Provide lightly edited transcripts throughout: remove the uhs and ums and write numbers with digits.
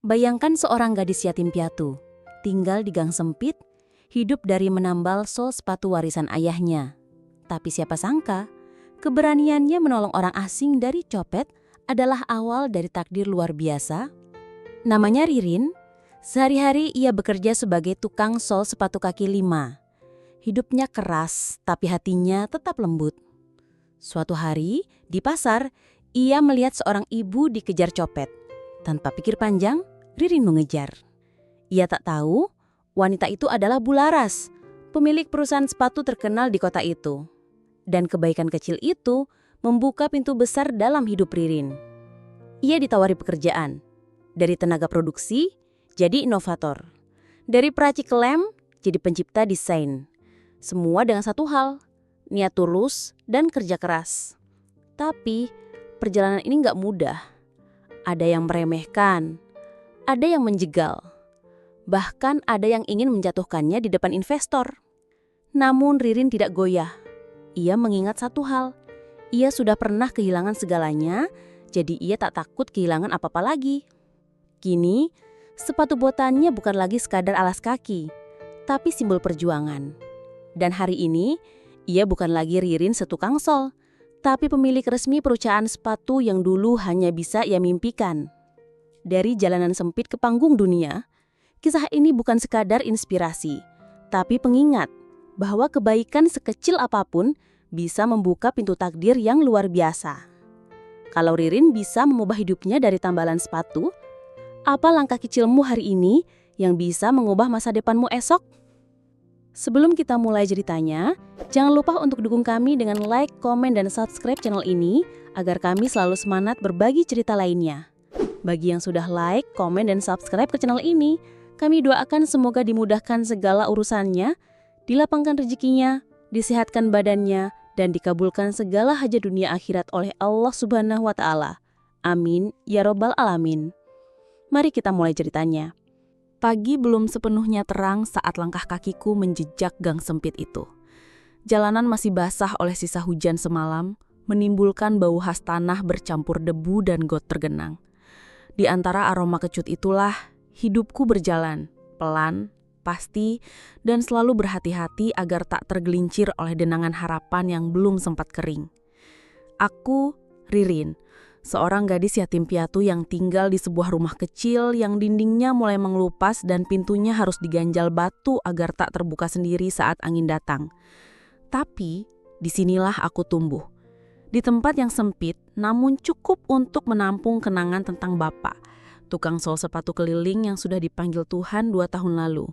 Bayangkan seorang gadis yatim piatu, tinggal di gang sempit, hidup dari menambal sol sepatu warisan ayahnya. Tapi siapa sangka, keberaniannya menolong orang asing dari copet adalah awal dari takdir luar biasa. Namanya Ririn, sehari-hari ia bekerja sebagai tukang sol sepatu kaki 5. Hidupnya keras, tapi hatinya tetap lembut. Suatu hari, di pasar, ia melihat seorang ibu dikejar copet. Tanpa pikir panjang, Ririn mengejar. Ia tak tahu, wanita itu adalah Bularas, pemilik perusahaan sepatu terkenal di kota itu. Dan kebaikan kecil itu membuka pintu besar dalam hidup Ririn. Ia ditawari pekerjaan. Dari tenaga produksi, jadi inovator. Dari peracik lem, jadi pencipta desain. Semua dengan satu hal, niat tulus dan kerja keras. Tapi perjalanan ini nggak mudah. Ada yang meremehkan, ada yang menjegal. Bahkan ada yang ingin menjatuhkannya di depan investor. Namun Ririn tidak goyah. Ia mengingat satu hal, ia sudah pernah kehilangan segalanya, jadi ia tak takut kehilangan apa-apa lagi. Kini, sepatu buatannya bukan lagi sekadar alas kaki, tapi simbol perjuangan. Dan hari ini, ia bukan lagi Ririn setukang sol, tapi pemilik resmi perusahaan sepatu yang dulu hanya bisa ia mimpikan. Dari jalanan sempit ke panggung dunia, kisah ini bukan sekadar inspirasi, tapi pengingat bahwa kebaikan sekecil apapun bisa membuka pintu takdir yang luar biasa. Kalau Ririn bisa mengubah hidupnya dari tambalan sepatu, apa langkah kecilmu hari ini yang bisa mengubah masa depanmu esok? Sebelum kita mulai ceritanya, jangan lupa untuk dukung kami dengan like, komen, dan subscribe channel ini agar kami selalu semangat berbagi cerita lainnya. Bagi yang sudah like, komen, dan subscribe ke channel ini, kami doakan semoga dimudahkan segala urusannya, dilapangkan rezekinya, disehatkan badannya, dan dikabulkan segala hajat dunia akhirat oleh Allah Subhanahu wa Ta'ala. Amin ya Robbal Alamin. Mari kita mulai ceritanya. Pagi belum sepenuhnya terang saat langkah kakiku menjejak gang sempit itu. Jalanan masih basah oleh sisa hujan semalam, menimbulkan bau khas tanah bercampur debu dan got tergenang. Di antara aroma kecut itulah, hidupku berjalan, pelan, pasti, dan selalu berhati-hati agar tak tergelincir oleh denangan harapan yang belum sempat kering. Aku, Ririn, seorang gadis yatim piatu yang tinggal di sebuah rumah kecil yang dindingnya mulai mengelupas dan pintunya harus diganjal batu agar tak terbuka sendiri saat angin datang. Tapi, disinilah aku tumbuh. Di tempat yang sempit, namun cukup untuk menampung kenangan tentang bapak, tukang sol sepatu keliling yang sudah dipanggil Tuhan 2 tahun lalu.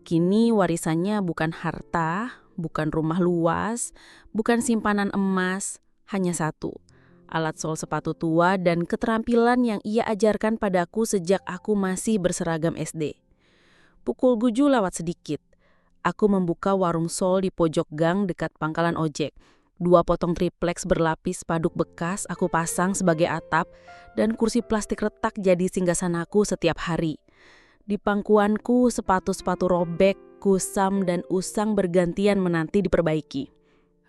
Kini warisannya bukan harta, bukan rumah luas, bukan simpanan emas, hanya satu. Alat sol sepatu tua dan keterampilan yang ia ajarkan padaku sejak aku masih berseragam SD. Pukul 7 lewat sedikit. Aku membuka warung sol di pojok gang dekat pangkalan ojek. 2 potong triplex berlapis paduk bekas aku pasang sebagai atap dan kursi plastik retak jadi singgasanaku setiap hari. Di pangkuanku sepatu-sepatu robek, kusam, dan usang bergantian menanti diperbaiki.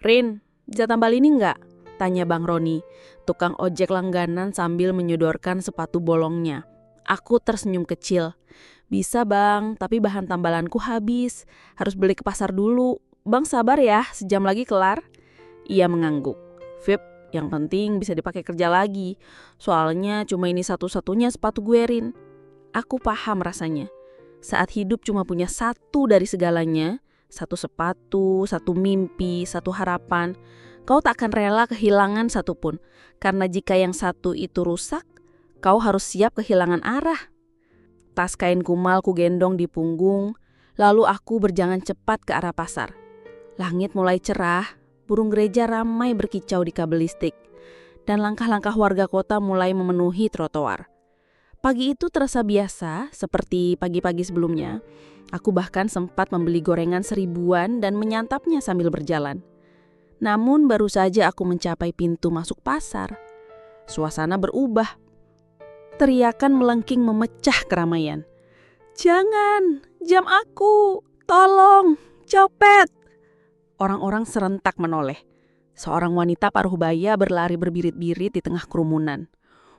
"Rin, bisa tambal ini nggak?" tanya Bang Roni, tukang ojek langganan sambil menyodorkan sepatu bolongnya. Aku tersenyum kecil. "Bisa bang, tapi bahan tambalanku habis. Harus beli ke pasar dulu. Bang sabar ya, sejam lagi kelar." Ia mengangguk. "Vip, yang penting bisa dipakai kerja lagi. Soalnya cuma ini satu-satunya sepatu gue, Rin." Aku paham rasanya. Saat hidup cuma punya satu dari segalanya, satu sepatu, satu mimpi, satu harapan, kau tak akan rela kehilangan satupun, karena jika yang satu itu rusak, kau harus siap kehilangan arah. Tas kain kumal ku gendong di punggung, lalu aku berjalan cepat ke arah pasar. Langit mulai cerah, burung gereja ramai berkicau di kabel listrik, dan langkah-langkah warga kota mulai memenuhi trotoar. Pagi itu terasa biasa, seperti pagi-pagi sebelumnya. Aku bahkan sempat membeli gorengan 1000-an dan menyantapnya sambil berjalan. Namun baru saja aku mencapai pintu masuk pasar, suasana berubah. Teriakan melengking memecah keramaian. "Jangan, jam aku, tolong, copet!" Orang-orang serentak menoleh. Seorang wanita paruh baya berlari berbirit-birit di tengah kerumunan.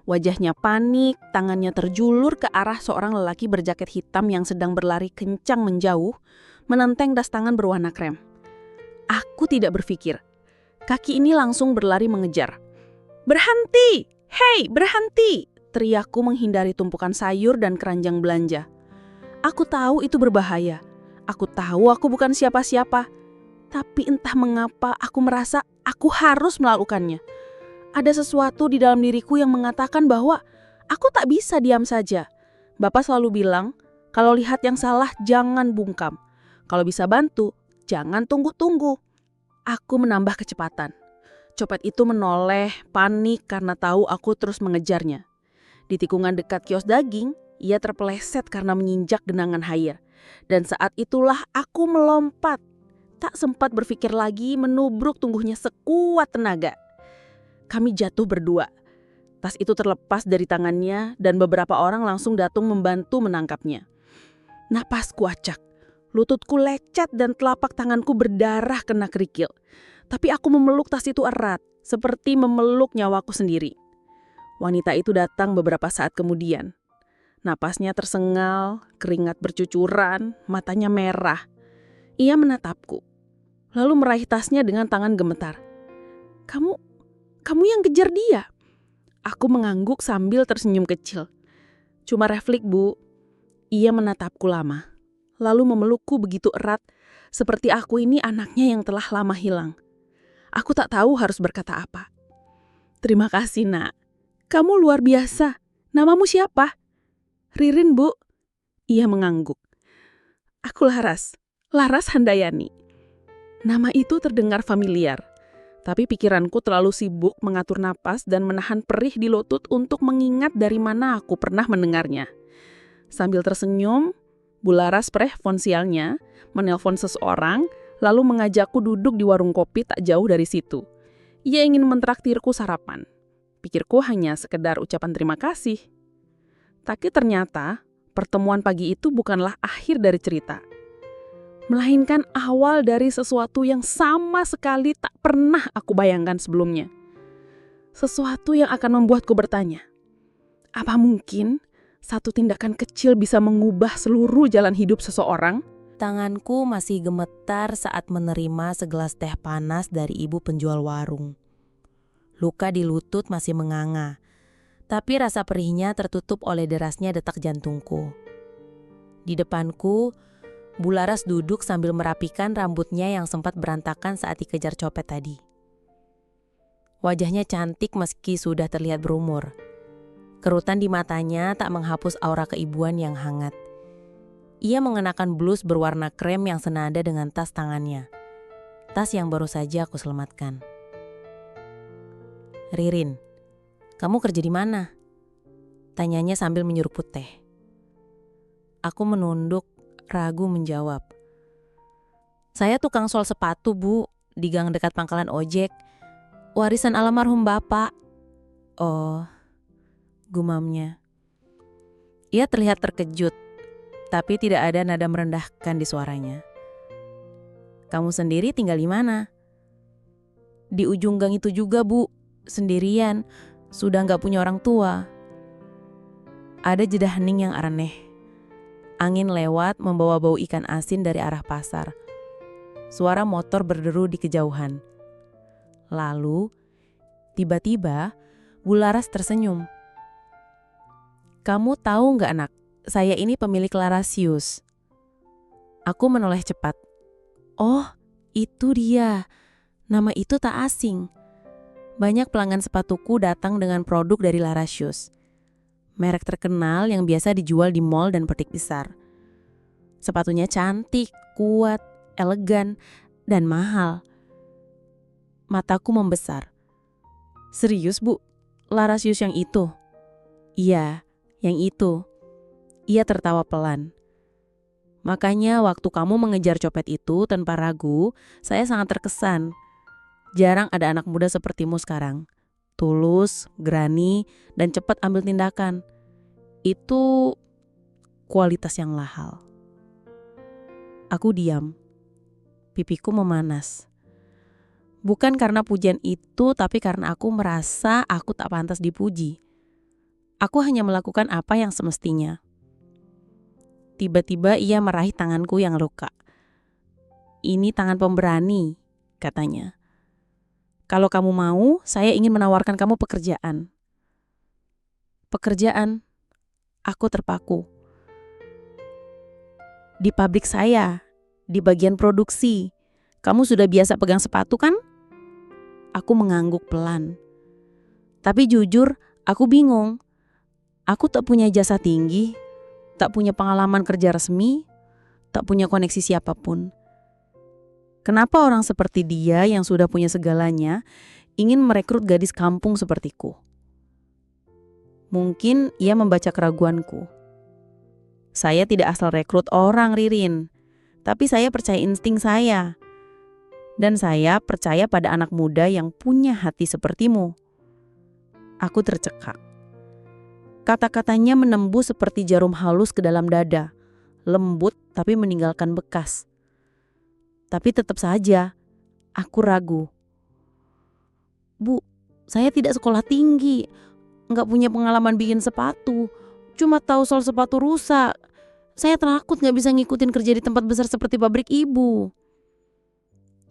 Wajahnya panik, tangannya terjulur ke arah seorang lelaki berjaket hitam yang sedang berlari kencang menjauh, menenteng das tangan berwarna krem. Aku tidak berpikir. Kaki ini langsung berlari mengejar. "Berhenti! Hei, berhenti!" teriakku menghindari tumpukan sayur dan keranjang belanja. Aku tahu itu berbahaya. Aku tahu aku bukan siapa-siapa. Tapi entah mengapa aku merasa aku harus melakukannya. Ada sesuatu di dalam diriku yang mengatakan bahwa aku tak bisa diam saja. Bapak selalu bilang, kalau lihat yang salah jangan bungkam. Kalau bisa bantu, jangan tunggu-tunggu. Aku menambah kecepatan. Copet itu menoleh, panik karena tahu aku terus mengejarnya. Di tikungan dekat kios daging, ia terpeleset karena menginjak genangan air. Dan saat itulah aku melompat. Tak sempat berpikir lagi, menubruk tubuhnya sekuat tenaga. Kami jatuh berdua. Tas itu terlepas dari tangannya dan beberapa orang langsung datang membantu menangkapnya. Napasku acak, lututku lecet dan telapak tanganku berdarah kena kerikil. Tapi aku memeluk tas itu erat, seperti memeluk nyawaku sendiri. Wanita itu datang beberapa saat kemudian. Napasnya tersengal, keringat bercucuran, matanya merah. Ia menatapku, lalu meraih tasnya dengan tangan gemetar. Kamu yang kejar dia?" Aku mengangguk sambil tersenyum kecil. "Cuma refleks, Bu." Ia menatapku lama, lalu memelukku begitu erat, seperti aku ini anaknya yang telah lama hilang. Aku tak tahu harus berkata apa. "Terima kasih, Nak. Kamu luar biasa. Namamu siapa?" "Ririn, Bu." Ia mengangguk. "Aku Laras Handayani." Nama itu terdengar familiar. Tapi pikiranku terlalu sibuk mengatur napas dan menahan perih di lutut untuk mengingat dari mana aku pernah mendengarnya. Sambil tersenyum, Bu Laras ponselnya, menelpon seseorang, lalu mengajakku duduk di warung kopi tak jauh dari situ. Ia ingin mentraktirku sarapan. Pikirku hanya sekedar ucapan terima kasih. Tapi ternyata, pertemuan pagi itu bukanlah akhir dari cerita. Melainkan awal dari sesuatu yang sama sekali tak pernah aku bayangkan sebelumnya. Sesuatu yang akan membuatku bertanya, apa mungkin satu tindakan kecil bisa mengubah seluruh jalan hidup seseorang? Tanganku masih gemetar saat menerima segelas teh panas dari ibu penjual warung. Luka di lutut masih menganga, tapi rasa perihnya tertutup oleh derasnya detak jantungku. Di depanku, Bu Laras duduk sambil merapikan rambutnya yang sempat berantakan saat dikejar copet tadi. Wajahnya cantik meski sudah terlihat berumur. Kerutan di matanya tak menghapus aura keibuan yang hangat. Ia mengenakan blus berwarna krem yang senada dengan tas tangannya. Tas yang baru saja aku selamatkan. "Ririn, kamu kerja di mana?" tanyanya sambil menyeruput teh. Aku menunduk, ragu menjawab. "Saya tukang sol sepatu, Bu, di gang dekat pangkalan ojek. Warisan almarhum Bapak." "Oh," gumamnya. Ia terlihat terkejut, tapi tidak ada nada merendahkan di suaranya. "Kamu sendiri tinggal di mana?" "Di ujung gang itu juga, Bu. Sendirian, sudah gak punya orang tua." Ada jeda hening yang aneh. Angin lewat membawa bau ikan asin dari arah pasar. Suara motor berderu di kejauhan. Lalu, tiba-tiba, Bu Laras tersenyum. "Kamu tahu nggak, Nak? Saya ini pemilik Larasius." Aku menoleh cepat. "Oh, itu dia. Nama itu tak asing. Banyak pelanggan sepatuku datang dengan produk dari Larasius. Merek terkenal yang biasa dijual di mall dan butik besar. Sepatunya cantik, kuat, elegan, dan mahal." Mataku membesar. "Serius, Bu? Larasius yang itu?" "Iya, yang itu." Ia tertawa pelan. "Makanya waktu kamu mengejar copet itu tanpa ragu, saya sangat terkesan. Jarang ada anak muda sepertimu sekarang. Tulus, berani, dan cepat ambil tindakan. Itu kualitas yang lahal." Aku diam. Pipiku memanas. Bukan karena pujian itu, tapi karena aku merasa aku tak pantas dipuji. Aku hanya melakukan apa yang semestinya. Tiba-tiba ia meraih tanganku yang luka. Ini tangan pemberani, katanya. Kalau kamu mau, saya ingin menawarkan kamu pekerjaan. Pekerjaan? Aku terpaku. Di pabrik saya, di bagian produksi. Kamu sudah biasa pegang sepatu kan? Aku mengangguk pelan. Tapi jujur, aku bingung. Aku tak punya ijazah tinggi, tak punya pengalaman kerja resmi, tak punya koneksi siapapun. Kenapa orang seperti dia yang sudah punya segalanya ingin merekrut gadis kampung sepertiku? Mungkin ia membaca keraguanku. Saya tidak asal rekrut orang, Ririn. Tapi saya percaya insting saya. Dan saya percaya pada anak muda yang punya hati sepertimu. Aku tercekak. Kata-katanya menembus seperti jarum halus ke dalam dada. Lembut tapi meninggalkan bekas. Tapi tetap saja, aku ragu. Bu, saya tidak sekolah tinggi. Nggak punya pengalaman bikin sepatu. Cuma tahu soal sepatu rusak. Saya takut nggak bisa ngikutin kerja di tempat besar seperti pabrik ibu.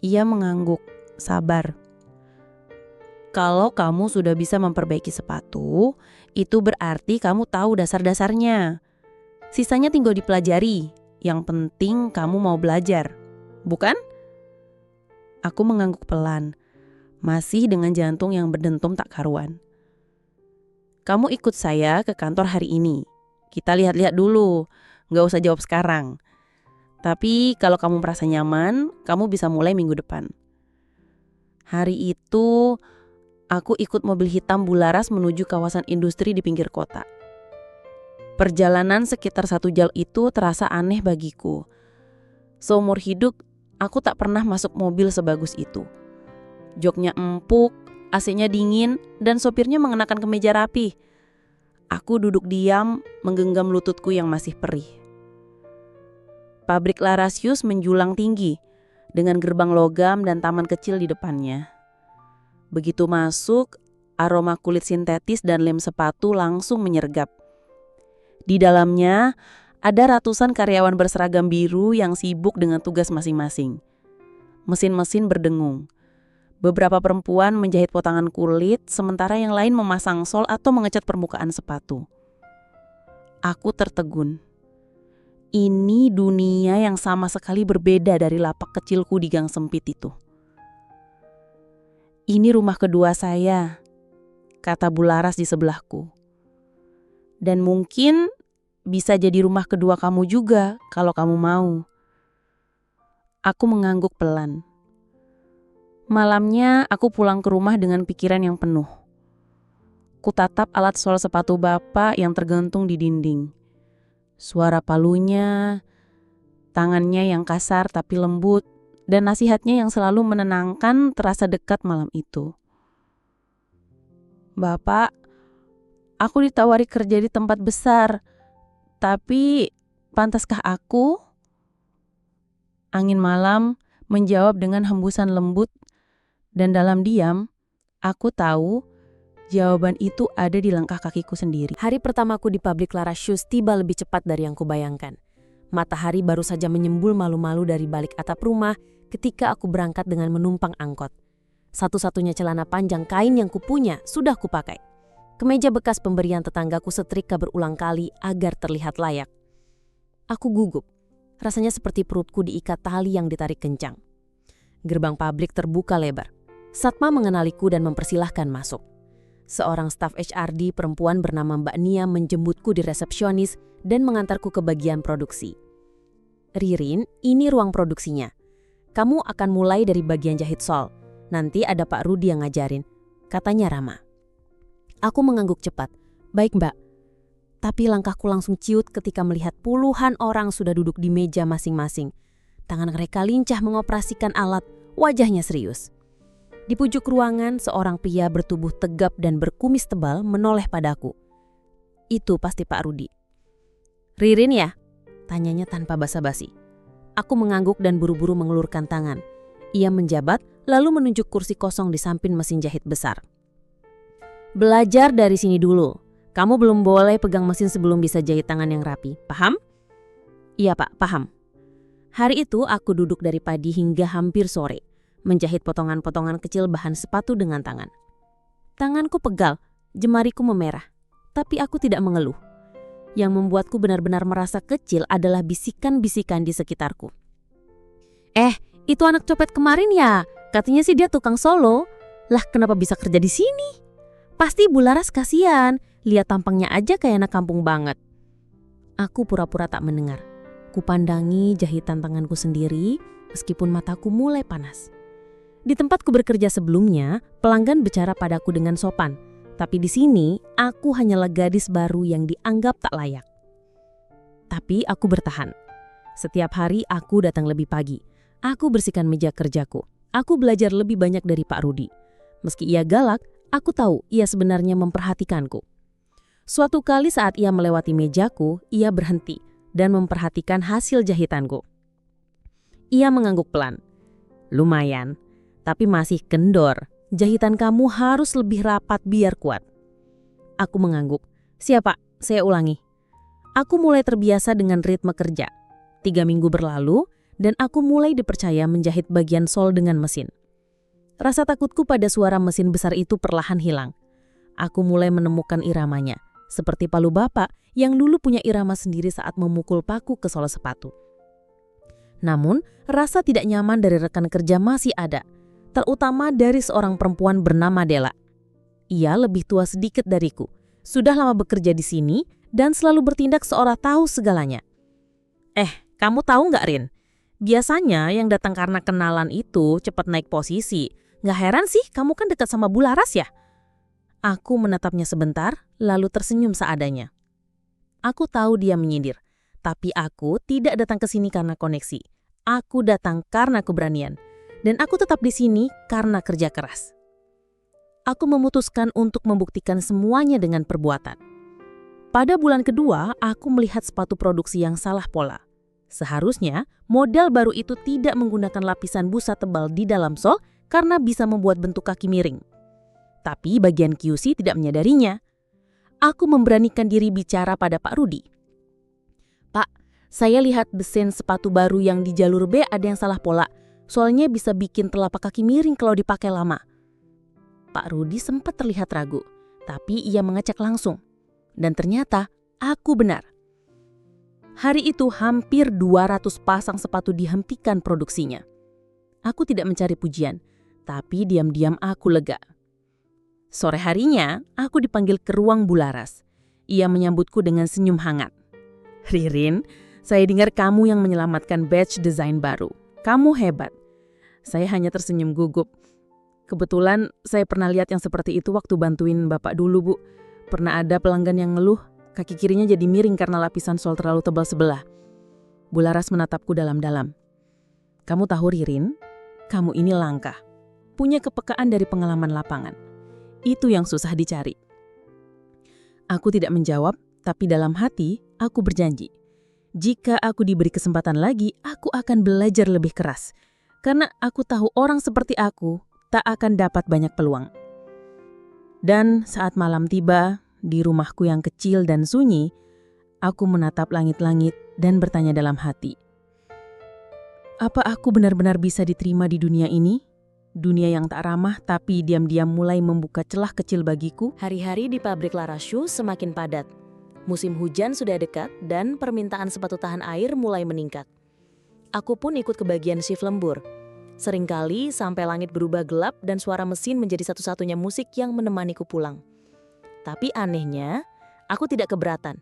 Ia mengangguk, sabar. Kalau kamu sudah bisa memperbaiki sepatu, itu berarti kamu tahu dasar-dasarnya. Sisanya tinggal dipelajari. Yang penting kamu mau belajar, bukan? Aku mengangguk pelan, masih dengan jantung yang berdentum tak karuan. Kamu ikut saya ke kantor hari ini. Kita lihat-lihat dulu, nggak usah jawab sekarang. Tapi kalau kamu merasa nyaman, kamu bisa mulai minggu depan. Hari itu, aku ikut mobil hitam bularas menuju kawasan industri di pinggir kota. Perjalanan sekitar 1 jam itu terasa aneh bagiku. Seumur hidup, aku tak pernah masuk mobil sebagus itu. Joknya empuk, AC-nya dingin, dan sopirnya mengenakan kemeja rapi. Aku duduk diam, menggenggam lututku yang masih perih. Pabrik Larasius menjulang tinggi, dengan gerbang logam dan taman kecil di depannya. Begitu masuk, aroma kulit sintetis dan lem sepatu langsung menyergap. Di dalamnya, ada ratusan karyawan berseragam biru yang sibuk dengan tugas masing-masing. Mesin-mesin berdengung. Beberapa perempuan menjahit potongan kulit, sementara yang lain memasang sol atau mengecat permukaan sepatu. Aku tertegun. Ini dunia yang sama sekali berbeda dari lapak kecilku di gang sempit itu. Ini rumah kedua saya, kata Bularas di sebelahku. Dan mungkin bisa jadi rumah kedua kamu juga kalau kamu mau. Aku mengangguk pelan. Malamnya aku pulang ke rumah dengan pikiran yang penuh. Kutatap alat sol sepatu bapak yang tergantung di dinding. Suara palunya, tangannya yang kasar tapi lembut, dan nasihatnya yang selalu menenangkan terasa dekat malam itu. Bapak, aku ditawari kerja di tempat besar, tapi pantaskah aku? Angin malam menjawab dengan hembusan lembut, dan dalam diam, aku tahu jawaban itu ada di langkah kakiku sendiri. Hari pertamaku di pabrik Larasius tiba lebih cepat dari yang kubayangkan. Matahari baru saja menyembul malu-malu dari balik atap rumah ketika aku berangkat dengan menumpang angkot. Satu-satunya celana panjang kain yang kupunya sudah kupakai. Kemeja bekas pemberian tetanggaku setrika berulang kali agar terlihat layak. Aku gugup. Rasanya seperti perutku diikat tali yang ditarik kencang. Gerbang pabrik terbuka lebar. Satma mengenaliku dan mempersilahkan masuk. Seorang staf HRD perempuan bernama Mbak Nia menjemputku di resepsionis dan mengantarku ke bagian produksi. Ririn, ini ruang produksinya. Kamu akan mulai dari bagian jahit sol. Nanti ada Pak Rudi yang ngajarin, katanya Rama. Aku mengangguk cepat. Baik Mbak. Tapi langkahku langsung ciut ketika melihat puluhan orang sudah duduk di meja masing-masing. Tangan mereka lincah mengoperasikan alat, wajahnya serius. Di pojok ruangan, seorang pria bertubuh tegap dan berkumis tebal menoleh padaku. Itu pasti Pak Rudi. Ririn ya? Tanyanya tanpa basa-basi. Aku mengangguk dan buru-buru mengelurkan tangan. Ia menjabat lalu menunjuk kursi kosong di samping mesin jahit besar. Belajar dari sini dulu. Kamu belum boleh pegang mesin sebelum bisa jahit tangan yang rapi, paham? Iya Pak, paham. Hari itu aku duduk dari pagi hingga hampir sore, menjahit potongan-potongan kecil bahan sepatu dengan tangan. Tanganku pegal, jemariku memerah, tapi aku tidak mengeluh. Yang membuatku benar-benar merasa kecil adalah bisikan-bisikan di sekitarku. Itu anak copet kemarin ya? Katanya sih dia tukang solo. Lah kenapa bisa kerja di sini? Pasti Bu Laras kasihan, lihat tampangnya aja kayak anak kampung banget. Aku pura-pura tak mendengar. Kupandangi jahitan tanganku sendiri meskipun mataku mulai panas. Di tempatku bekerja sebelumnya, pelanggan bicara padaku dengan sopan. Tapi di sini, aku hanyalah gadis baru yang dianggap tak layak. Tapi aku bertahan. Setiap hari aku datang lebih pagi. Aku bersihkan meja kerjaku. Aku belajar lebih banyak dari Pak Rudi. Meski ia galak, aku tahu ia sebenarnya memperhatikanku. Suatu kali saat ia melewati mejaku, ia berhenti dan memperhatikan hasil jahitanku. Ia mengangguk pelan. Lumayan, tapi masih kendor. Jahitan kamu harus lebih rapat biar kuat. Aku mengangguk. Siap Pak, saya ulangi. Aku mulai terbiasa dengan ritme kerja. 3 minggu berlalu dan aku mulai dipercaya menjahit bagian sol dengan mesin. Rasa takutku pada suara mesin besar itu perlahan hilang. Aku mulai menemukan iramanya, seperti palu bapak yang dulu punya irama sendiri saat memukul paku ke sol sepatu. Namun, rasa tidak nyaman dari rekan kerja masih ada. Terutama dari seorang perempuan bernama Della. Ia lebih tua sedikit dariku, sudah lama bekerja di sini dan selalu bertindak seolah tahu segalanya. Kamu tahu nggak Rin? Biasanya yang datang karena kenalan itu cepat naik posisi. Nggak heran sih kamu kan dekat sama Bu Laras ya? Aku menatapnya sebentar, lalu tersenyum seadanya. Aku tahu dia menyindir, tapi aku tidak datang ke sini karena koneksi. Aku datang karena keberanian. Dan aku tetap di sini karena kerja keras. Aku memutuskan untuk membuktikan semuanya dengan perbuatan. Pada bulan kedua, aku melihat sepatu produksi yang salah pola. Seharusnya, model baru itu tidak menggunakan lapisan busa tebal di dalam sol karena bisa membuat bentuk kaki miring. Tapi bagian QC tidak menyadarinya. Aku memberanikan diri bicara pada Pak Rudi. Pak, saya lihat desain sepatu baru yang di jalur B ada yang salah pola. Soalnya bisa bikin telapak kaki miring kalau dipakai lama. Pak Rudi sempat terlihat ragu, tapi ia mengecek langsung. Dan ternyata aku benar. Hari itu hampir 200 pasang sepatu dihentikan produksinya. Aku tidak mencari pujian, tapi diam-diam aku lega. Sore harinya, aku dipanggil ke ruang Bu Laras. Ia menyambutku dengan senyum hangat. Ririn, saya dengar kamu yang menyelamatkan batch desain baru. Kamu hebat. Saya hanya tersenyum gugup. Kebetulan saya pernah lihat yang seperti itu waktu bantuin Bapak dulu, Bu. Pernah ada pelanggan yang ngeluh, kaki kirinya jadi miring karena lapisan sol terlalu tebal sebelah. Bu Laras menatapku dalam-dalam. Kamu tahu Ririn, kamu ini langka. Punya kepekaan dari pengalaman lapangan. Itu yang susah dicari. Aku tidak menjawab, tapi dalam hati aku berjanji. Jika aku diberi kesempatan lagi, aku akan belajar lebih keras. Karena aku tahu orang seperti aku tak akan dapat banyak peluang. Dan saat malam tiba, di rumahku yang kecil dan sunyi, aku menatap langit-langit dan bertanya dalam hati. Apa aku benar-benar bisa diterima di dunia ini? Dunia yang tak ramah tapi diam-diam mulai membuka celah kecil bagiku. Hari-hari di pabrik Laras Shoe semakin padat. Musim hujan sudah dekat dan permintaan sepatu tahan air mulai meningkat. Aku pun ikut ke bagian shift lembur. Seringkali sampai langit berubah gelap dan suara mesin menjadi satu-satunya musik yang menemaniku pulang. Tapi anehnya, aku tidak keberatan.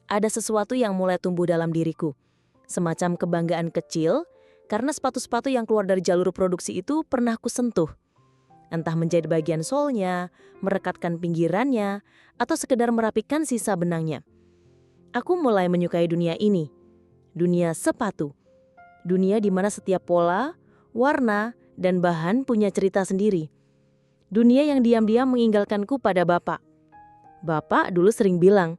Ada sesuatu yang mulai tumbuh dalam diriku. Semacam kebanggaan kecil karena sepatu-sepatu yang keluar dari jalur produksi itu pernah kusentuh. Entah menjahit bagian solnya, merekatkan pinggirannya, atau sekedar merapikan sisa benangnya. Aku mulai menyukai dunia ini. Dunia sepatu. Dunia di mana setiap pola, warna, dan bahan punya cerita sendiri. Dunia yang diam-diam meninggalkanku pada Bapak. Bapak dulu sering bilang,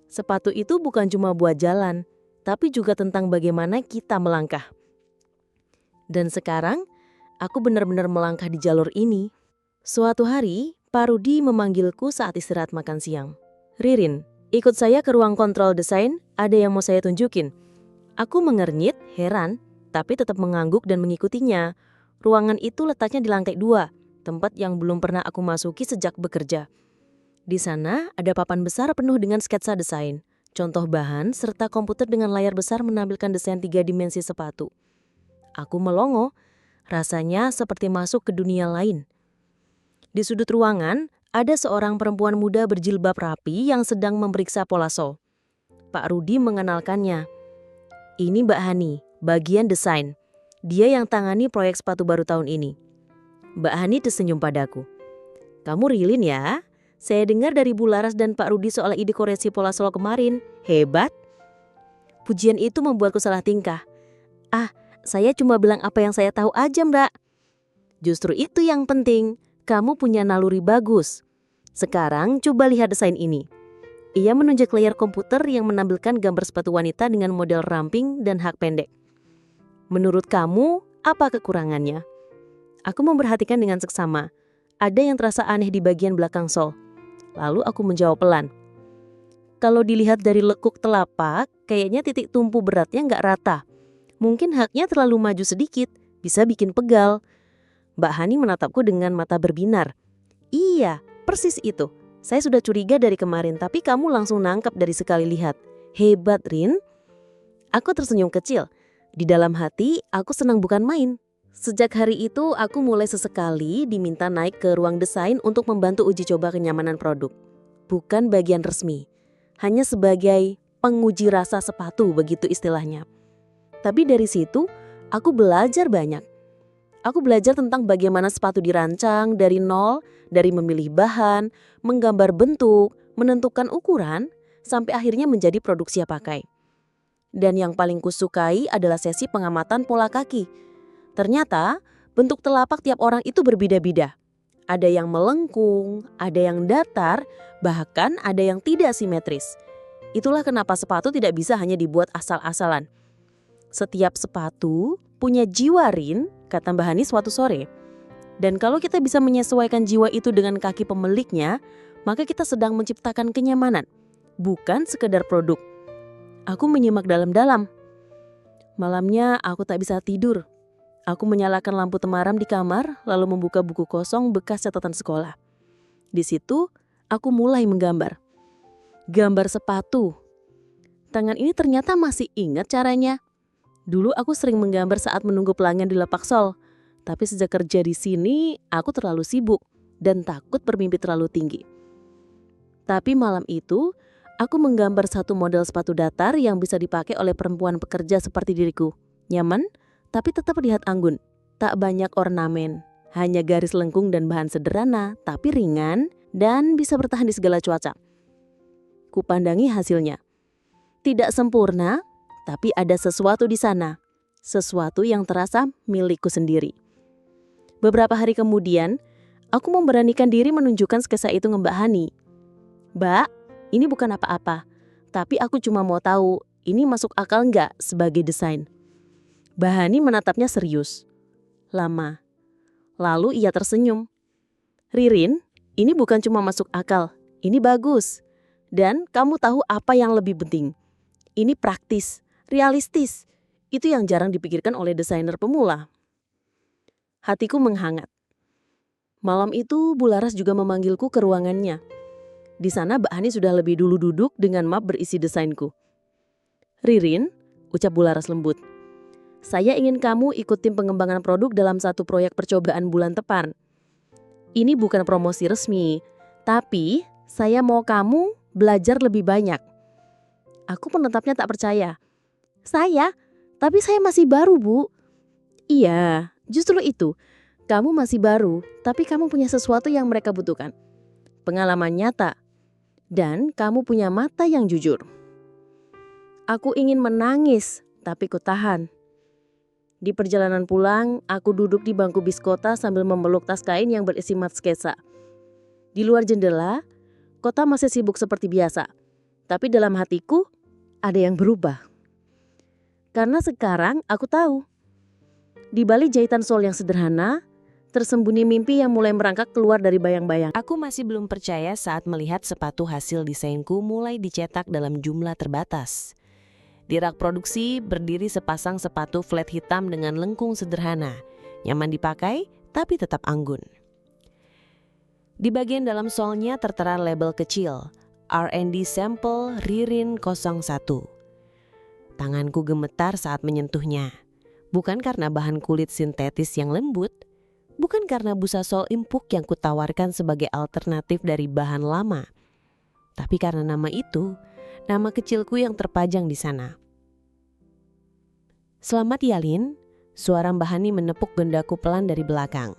sepatu itu bukan cuma buat jalan, tapi juga tentang bagaimana kita melangkah. Dan sekarang, aku benar-benar melangkah di jalur ini. Suatu hari, Pak Rudi memanggilku saat istirahat makan siang. Ririn, ikut saya ke ruang kontrol desain, ada yang mau saya tunjukin. Aku mengernyit, heran, tapi tetap mengangguk dan mengikutinya. Ruangan itu letaknya di lantai 2, tempat yang belum pernah aku masuki sejak bekerja. Di sana ada papan besar penuh dengan sketsa desain, contoh bahan, serta komputer dengan layar besar menampilkan desain 3 dimensi sepatu. Aku melongo, rasanya seperti masuk ke dunia lain. Di sudut ruangan, ada seorang perempuan muda berjilbab rapi yang sedang memeriksa pola sol. Pak Rudi mengenalkannya. Ini Mbak Hani, bagian desain. Dia yang tangani proyek sepatu baru tahun ini. Mbak Hani tersenyum padaku. Kamu Rilin ya? Saya dengar dari Bu Laras dan Pak Rudi soal ide koreksi pola sol kemarin. Hebat. Pujian itu membuatku salah tingkah. Saya cuma bilang apa yang saya tahu aja, Mbak. Justru itu yang penting. Kamu punya naluri bagus. Sekarang coba lihat desain ini. Ia menunjuk layar komputer yang menampilkan gambar sepatu wanita dengan model ramping dan hak pendek. Menurut kamu, apa kekurangannya? Aku memperhatikan dengan seksama. Ada yang terasa aneh di bagian belakang sol. Lalu aku menjawab pelan. Kalau dilihat dari lekuk telapak, kayaknya titik tumpu beratnya nggak rata. Mungkin haknya terlalu maju sedikit, bisa bikin pegal. Mbak Hani menatapku dengan mata berbinar. Iya, persis itu. Saya sudah curiga dari kemarin, tapi kamu langsung nangkap dari sekali lihat. Hebat, Rin. Aku tersenyum kecil. Di dalam hati, aku senang bukan main. Sejak hari itu, aku mulai sesekali diminta naik ke ruang desain untuk membantu uji coba kenyamanan produk. Bukan bagian resmi. Hanya sebagai penguji rasa sepatu, begitu istilahnya. Tapi dari situ, aku belajar banyak. Aku belajar tentang bagaimana sepatu dirancang dari nol, dari memilih bahan, menggambar bentuk, menentukan ukuran, sampai akhirnya menjadi produk siap pakai. Dan yang paling kusukai adalah sesi pengamatan pola kaki. Ternyata, bentuk telapak tiap orang itu berbeda-beda. Ada yang melengkung, ada yang datar, bahkan ada yang tidak simetris. Itulah kenapa sepatu tidak bisa hanya dibuat asal-asalan. Setiap sepatu punya jiwa, Rin, kata Mbak Hani suatu sore. Dan kalau kita bisa menyesuaikan jiwa itu dengan kaki pemiliknya, maka kita sedang menciptakan kenyamanan, bukan sekedar produk. Aku menyimak dalam-dalam. Malamnya aku tak bisa tidur. Aku menyalakan lampu temaram di kamar, lalu membuka buku kosong bekas catatan sekolah. Di situ, aku mulai menggambar. Gambar sepatu. Tangan ini ternyata masih ingat caranya. Dulu aku sering menggambar saat menunggu pelanggan di lapak sol. Tapi sejak kerja di sini, aku terlalu sibuk dan takut bermimpi terlalu tinggi. Tapi malam itu, aku menggambar satu model sepatu datar yang bisa dipakai oleh perempuan pekerja seperti diriku. Nyaman, tapi tetap terlihat anggun. Tak banyak ornamen, hanya garis lengkung dan bahan sederhana, tapi ringan dan bisa bertahan di segala cuaca. Kupandangi hasilnya. Tidak sempurna, tapi ada sesuatu di sana. Sesuatu yang terasa milikku sendiri. Beberapa hari kemudian, aku memberanikan diri menunjukkan sketsa itu ke Mbak Hani. Mbak, ini bukan apa-apa, tapi aku cuma mau tahu ini masuk akal nggak sebagai desain. Mbak Hani menatapnya serius. Lama. Lalu ia tersenyum. Ririn, ini bukan cuma masuk akal, ini bagus. Dan kamu tahu apa yang lebih penting? Ini praktis. Realistis, itu yang jarang dipikirkan oleh desainer pemula. Hatiku menghangat. Malam itu Bu Laras juga memanggilku ke ruangannya. Di sana Mbak Hani sudah lebih dulu duduk dengan map berisi desainku. Ririn, ucap Bu Laras lembut. Saya ingin kamu ikut tim pengembangan produk dalam satu proyek percobaan bulan depan. Ini bukan promosi resmi, tapi saya mau kamu belajar lebih banyak. Aku penetapnya tak percaya. Saya? Tapi saya masih baru, Bu. Iya, justru itu. Kamu masih baru, tapi kamu punya sesuatu yang mereka butuhkan. Pengalaman nyata. Dan kamu punya mata yang jujur. Aku ingin menangis, tapi ku tahan. Di perjalanan pulang, aku duduk di bangku bis kota sambil memeluk tas kain yang berisi mat sketsa. Di luar jendela, kota masih sibuk seperti biasa. Tapi dalam hatiku, ada yang berubah. Karena sekarang aku tahu, di balik jahitan sol yang sederhana, tersembunyi mimpi yang mulai merangkak keluar dari bayang-bayang. Aku masih belum percaya saat melihat sepatu hasil desainku mulai dicetak dalam jumlah terbatas. Di rak produksi berdiri sepasang sepatu flat hitam dengan lengkung sederhana, nyaman dipakai tapi tetap anggun. Di bagian dalam solnya tertera label kecil, R&D Sample Ririn 01. Tanganku gemetar saat menyentuhnya. Bukan karena bahan kulit sintetis yang lembut, bukan karena busa sol empuk yang kutawarkan sebagai alternatif dari bahan lama, tapi karena nama itu, nama kecilku yang terpajang di sana. Selamat Yalin, suara Mbak Hani menepuk gendaku pelan dari belakang.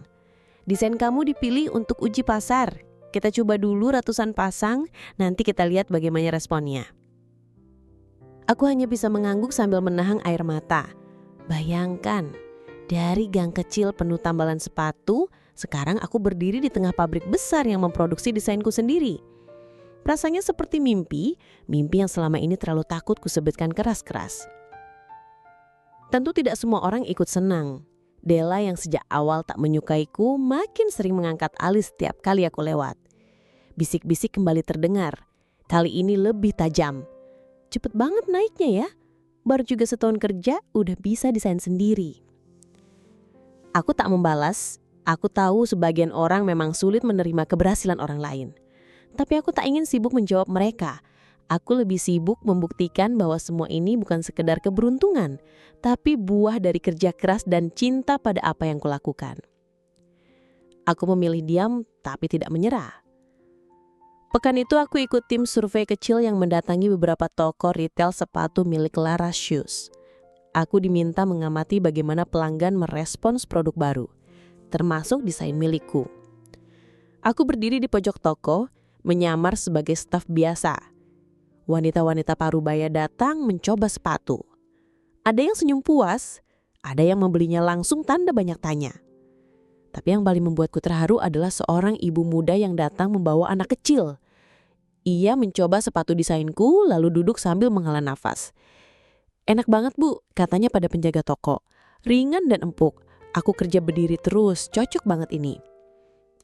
Desain kamu dipilih untuk uji pasar. Kita coba dulu ratusan pasang, nanti kita lihat bagaimana responnya. Aku hanya bisa mengangguk sambil menahan air mata. Bayangkan, dari gang kecil penuh tambalan sepatu, sekarang aku berdiri di tengah pabrik besar yang memproduksi desainku sendiri. Rasanya seperti mimpi yang selama ini terlalu takut kusebutkan keras-keras. Tentu tidak semua orang ikut senang. Della yang sejak awal tak menyukaiku makin sering mengangkat alis setiap kali aku lewat. Bisik-bisik kembali terdengar, kali ini lebih tajam. Cepet banget naiknya ya. Baru juga setahun kerja udah bisa desain sendiri. Aku tak membalas, aku tahu sebagian orang memang sulit menerima keberhasilan orang lain. Tapi aku tak ingin sibuk menjawab mereka. Aku lebih sibuk membuktikan bahwa semua ini bukan sekedar keberuntungan, tapi buah dari kerja keras dan cinta pada apa yang kulakukan. Aku memilih diam tapi tidak menyerah. Pekan itu aku ikut tim survei kecil yang mendatangi beberapa toko retail sepatu milik Lara Shoes. Aku diminta mengamati bagaimana pelanggan merespons produk baru, termasuk desain milikku. Aku berdiri di pojok toko, menyamar sebagai staf biasa. Wanita-wanita parubaya datang mencoba sepatu. Ada yang senyum puas, ada yang membelinya langsung tanda banyak tanya. Tapi yang paling membuatku terharu adalah seorang ibu muda yang datang membawa anak kecil. Ia mencoba sepatu desainku lalu duduk sambil menghela nafas. Enak banget bu, katanya pada penjaga toko. Ringan dan empuk, aku kerja berdiri terus, cocok banget ini.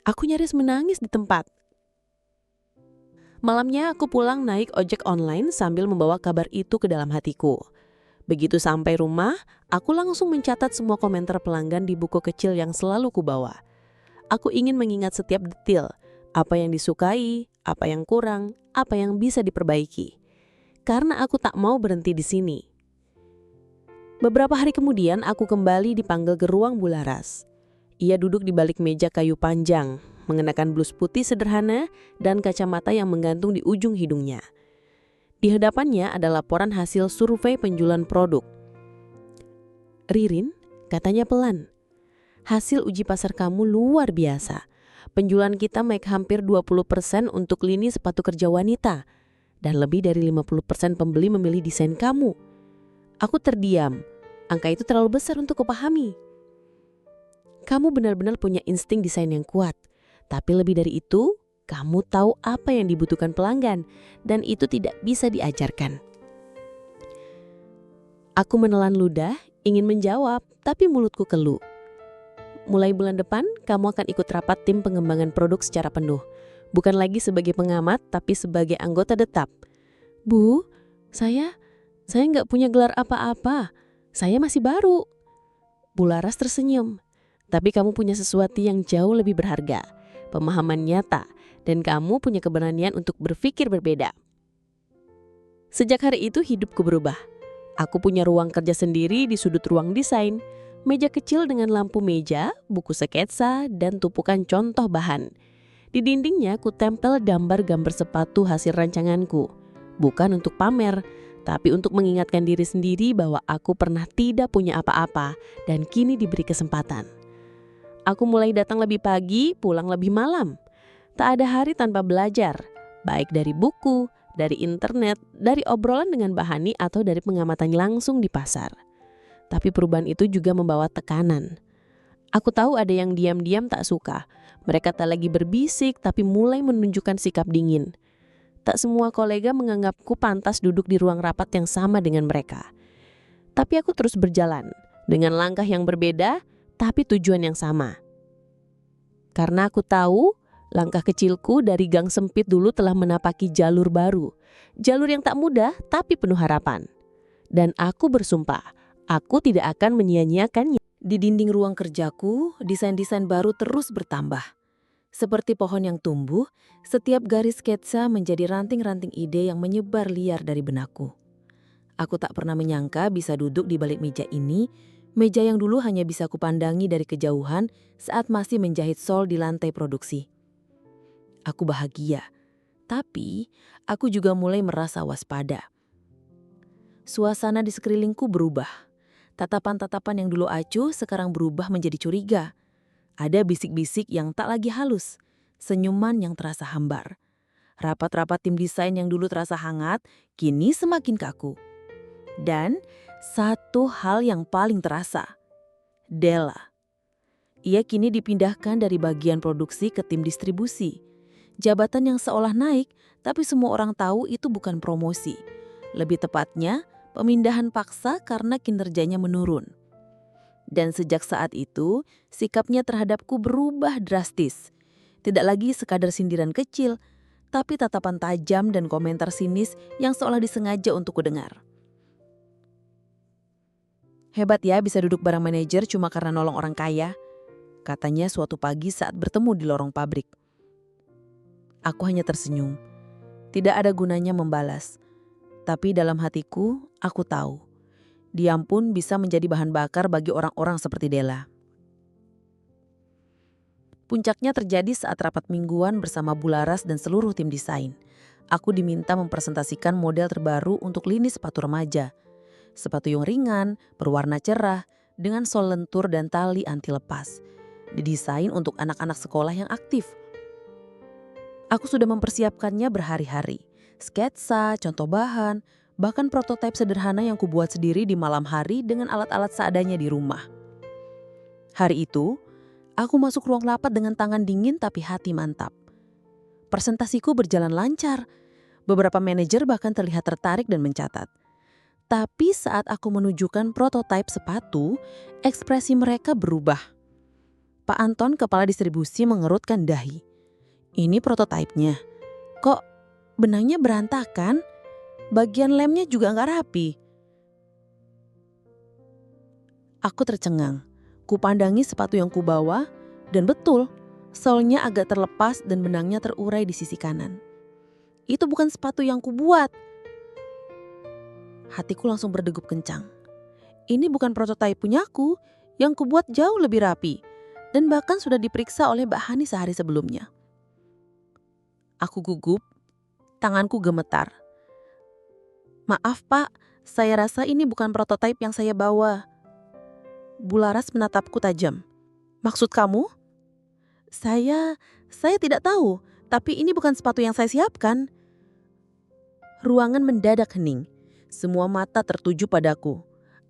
Aku nyaris menangis di tempat. Malamnya aku pulang naik ojek online sambil membawa kabar itu ke dalam hatiku. Begitu sampai rumah, aku langsung mencatat semua komentar pelanggan di buku kecil yang selalu kubawa. Aku ingin mengingat setiap detail, apa yang disukai, apa yang kurang, apa yang bisa diperbaiki. Karena aku tak mau berhenti di sini. Beberapa hari kemudian aku kembali dipanggil ke ruang Bu Laras. Ia duduk di balik meja kayu panjang, mengenakan blus putih sederhana dan kacamata yang menggantung di ujung hidungnya. Di hadapannya ada laporan hasil survei penjualan produk. Ririn, katanya pelan, hasil uji pasar kamu luar biasa. Penjualan kita naik hampir 20% untuk lini sepatu kerja wanita. Dan lebih dari 50% pembeli memilih desain kamu. Aku terdiam, angka itu terlalu besar untuk kupahami. Kamu benar-benar punya insting desain yang kuat. Tapi lebih dari itu, kamu tahu apa yang dibutuhkan pelanggan, dan itu tidak bisa diajarkan. Aku menelan ludah, ingin menjawab, tapi mulutku keluh. Mulai bulan depan, kamu akan ikut rapat tim pengembangan produk secara penuh. Bukan lagi sebagai pengamat, tapi sebagai anggota tetap. Bu, saya nggak punya gelar apa-apa. Saya masih baru. Bu Laras tersenyum. Tapi kamu punya sesuatu yang jauh lebih berharga. Pemahaman nyata. Dan kamu punya keberanian untuk berpikir berbeda. Sejak hari itu hidupku berubah. Aku punya ruang kerja sendiri di sudut ruang desain. Meja kecil dengan lampu meja, buku sketsa, dan tumpukan contoh bahan. Di dindingnya ku tempel gambar-gambar sepatu hasil rancanganku. Bukan untuk pamer, tapi untuk mengingatkan diri sendiri bahwa aku pernah tidak punya apa-apa dan kini diberi kesempatan. Aku mulai datang lebih pagi, pulang lebih malam. Tak ada hari tanpa belajar, baik dari buku, dari internet, dari obrolan dengan Mbak Hani atau dari pengamatan langsung di pasar. Tapi perubahan itu juga membawa tekanan. Aku tahu ada yang diam-diam tak suka. Mereka tak lagi berbisik tapi mulai menunjukkan sikap dingin. Tak semua kolega menganggapku pantas duduk di ruang rapat yang sama dengan mereka. Tapi aku terus berjalan, dengan langkah yang berbeda, tapi tujuan yang sama. Karena aku tahu langkah kecilku dari gang sempit dulu telah menapaki jalur baru. Jalur yang tak mudah tapi penuh harapan. Dan aku bersumpah, aku tidak akan menyia-nyiakannya. Di dinding ruang kerjaku, desain-desain baru terus bertambah. Seperti pohon yang tumbuh, setiap garis sketsa menjadi ranting-ranting ide yang menyebar liar dari benakku. Aku tak pernah menyangka bisa duduk di balik meja ini, meja yang dulu hanya bisa kupandangi dari kejauhan saat masih menjahit sol di lantai produksi. Aku bahagia, tapi aku juga mulai merasa waspada. Suasana di sekelilingku berubah. Tatapan-tatapan yang dulu acuh sekarang berubah menjadi curiga. Ada bisik-bisik yang tak lagi halus, senyuman yang terasa hambar. Rapat-rapat tim desain yang dulu terasa hangat, kini semakin kaku. Dan satu hal yang paling terasa, Della. Ia kini dipindahkan dari bagian produksi ke tim distribusi. Jabatan yang seolah naik, tapi semua orang tahu itu bukan promosi. Lebih tepatnya, pemindahan paksa karena kinerjanya menurun. Dan sejak saat itu, sikapnya terhadapku berubah drastis. Tidak lagi sekadar sindiran kecil, tapi tatapan tajam dan komentar sinis yang seolah disengaja untuk kudengar. Hebat ya bisa duduk bareng manajer cuma karena nolong orang kaya, katanya suatu pagi saat bertemu di lorong pabrik. Aku hanya tersenyum. Tidak ada gunanya membalas. Tapi dalam hatiku, aku tahu. Dia pun bisa menjadi bahan bakar bagi orang-orang seperti Della. Puncaknya terjadi saat rapat mingguan bersama Bularas dan seluruh tim desain. Aku diminta mempresentasikan model terbaru untuk lini sepatu remaja. Sepatu yang ringan, berwarna cerah, dengan sol lentur dan tali anti lepas. Didesain untuk anak-anak sekolah yang aktif. Aku sudah mempersiapkannya berhari-hari. Sketsa, contoh bahan, bahkan prototipe sederhana yang kubuat sendiri di malam hari dengan alat-alat seadanya di rumah. Hari itu, aku masuk ruang rapat dengan tangan dingin tapi hati mantap. Presentasiku berjalan lancar. Beberapa manajer bahkan terlihat tertarik dan mencatat. Tapi saat aku menunjukkan prototipe sepatu, ekspresi mereka berubah. Pak Anton, kepala distribusi, mengerutkan dahi. Ini prototipenya. Kok benangnya berantakan? Bagian lemnya juga nggak rapi. Aku tercengang. Kupandangi sepatu yang kubawa, dan betul, solnya agak terlepas dan benangnya terurai di sisi kanan. Itu bukan sepatu yang kubuat. Hatiku langsung berdegup kencang. Ini bukan prototipe punyaku, yang kubuat jauh lebih rapi, dan bahkan sudah diperiksa oleh Mbak Hani sehari sebelumnya. Aku gugup, tanganku gemetar. Maaf Pak, saya rasa ini bukan prototipe yang saya bawa. Bularas menatapku tajam. Maksud kamu? Saya tidak tahu, tapi ini bukan sepatu yang saya siapkan. Ruangan mendadak hening. Semua mata tertuju padaku.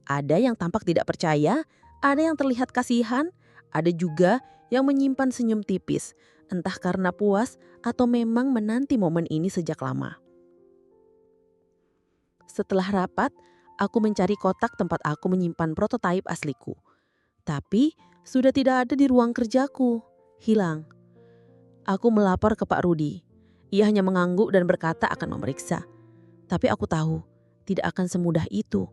Ada yang tampak tidak percaya, ada yang terlihat kasihan, ada juga yang menyimpan senyum tipis, entah karena puas atau memang menanti momen ini sejak lama. Setelah rapat, aku mencari kotak tempat aku menyimpan prototipe asliku. Tapi sudah tidak ada di ruang kerjaku. Hilang. Aku melapor ke Pak Rudi. Ia hanya mengangguk dan berkata akan memeriksa. Tapi aku tahu, tidak akan semudah itu.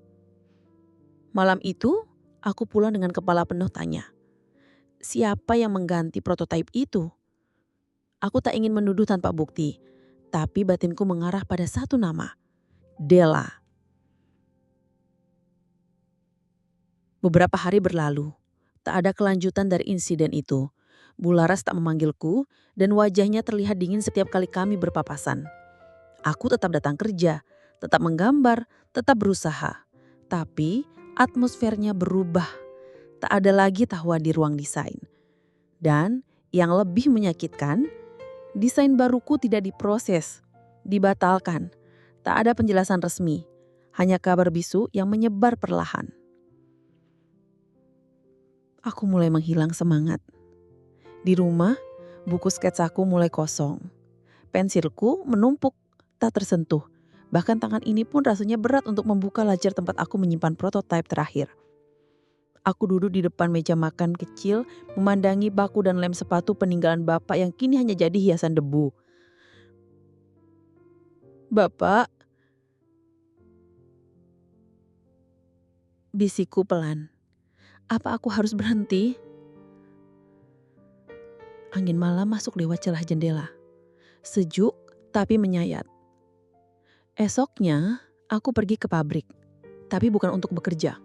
Malam itu, aku pulang dengan kepala penuh tanya. Siapa yang mengganti prototipe itu? Aku tak ingin menuduh tanpa bukti, tapi batinku mengarah pada satu nama. Della. Beberapa hari berlalu, tak ada kelanjutan dari insiden itu. Bularas tak memanggilku dan wajahnya terlihat dingin setiap kali kami berpapasan. Aku tetap datang kerja, tetap menggambar, tetap berusaha. Tapi atmosfernya berubah. Tak ada lagi tawa di ruang desain. Dan yang lebih menyakitkan, desain baruku tidak diproses, dibatalkan. Tak ada penjelasan resmi, hanya kabar bisu yang menyebar perlahan. Aku mulai menghilang semangat. Di rumah, buku sketsaku mulai kosong. Pensilku menumpuk, tak tersentuh. Bahkan tangan ini pun rasanya berat untuk membuka lajar tempat aku menyimpan prototipe terakhir. Aku duduk di depan meja makan kecil, memandangi baku dan lem sepatu peninggalan bapak yang kini hanya jadi hiasan debu. "Bapak," bisikku pelan. "Apa aku harus berhenti?" Angin malam masuk lewat celah jendela. Sejuk tapi menyayat. Esoknya, aku pergi ke pabrik. Tapi bukan untuk bekerja.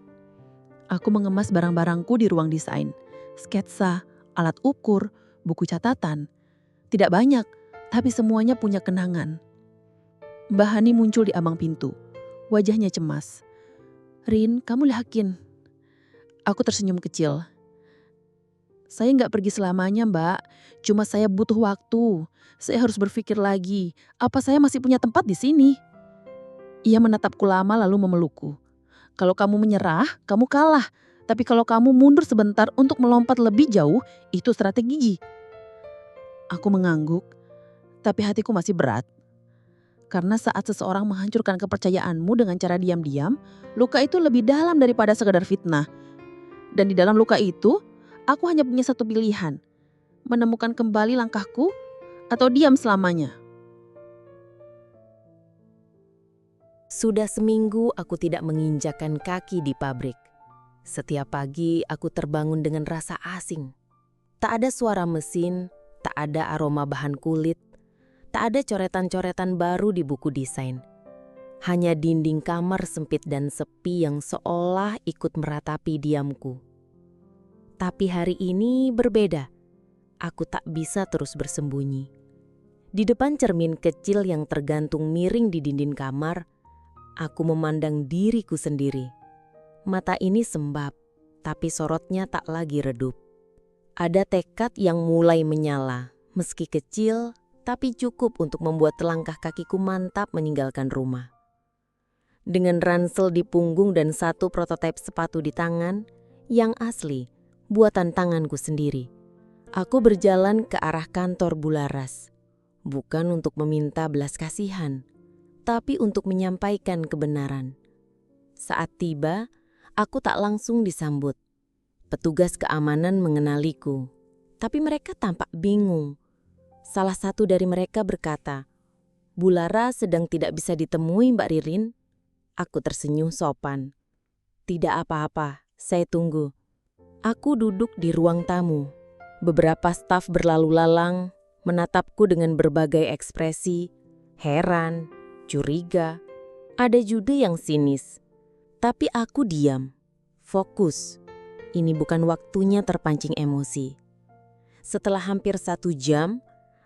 Aku mengemas barang-barangku di ruang desain. Sketsa, alat ukur, buku catatan. Tidak banyak, tapi semuanya punya kenangan. Mbak Hani muncul di ambang pintu. Wajahnya cemas. "Rin, kamu yakin?" Aku tersenyum kecil. "Saya nggak pergi selamanya, Mbak. Cuma saya butuh waktu. Saya harus berpikir lagi. Apa saya masih punya tempat di sini?" Ia menatapku lama lalu memelukku. "Kalau kamu menyerah, kamu kalah. Tapi kalau kamu mundur sebentar untuk melompat lebih jauh, itu strategi." Aku mengangguk, tapi hatiku masih berat. Karena saat seseorang menghancurkan kepercayaanmu dengan cara diam-diam, luka itu lebih dalam daripada sekadar fitnah. Dan di dalam luka itu, aku hanya punya satu pilihan. Menemukan kembali langkahku atau diam selamanya. Sudah seminggu aku tidak menginjakkan kaki di pabrik. Setiap pagi aku terbangun dengan rasa asing. Tak ada suara mesin, tak ada aroma bahan kulit, tak ada coretan-coretan baru di buku desain. Hanya dinding kamar sempit dan sepi yang seolah ikut meratapi diamku. Tapi hari ini berbeda. Aku tak bisa terus bersembunyi. Di depan cermin kecil yang tergantung miring di dinding kamar, aku memandang diriku sendiri. Mata ini sembab, tapi sorotnya tak lagi redup. Ada tekad yang mulai menyala, meski kecil, tapi cukup untuk membuat langkah kakiku mantap meninggalkan rumah. Dengan ransel di punggung dan satu prototipe sepatu di tangan, yang asli, buatan tanganku sendiri. Aku berjalan ke arah kantor Bularas. Bukan untuk meminta belas kasihan, tapi untuk menyampaikan kebenaran. Saat tiba, aku tak langsung disambut. Petugas keamanan mengenaliku, tapi mereka tampak bingung. Salah satu dari mereka berkata, "Bularas sedang tidak bisa ditemui, Mbak Ririn." Aku tersenyum sopan. "Tidak apa-apa, saya tunggu." Aku duduk di ruang tamu. Beberapa staf berlalu lalang, menatapku dengan berbagai ekspresi, heran, curiga, ada juga yang sinis. Tapi aku diam, fokus. Ini bukan waktunya terpancing emosi. Setelah hampir 1 jam,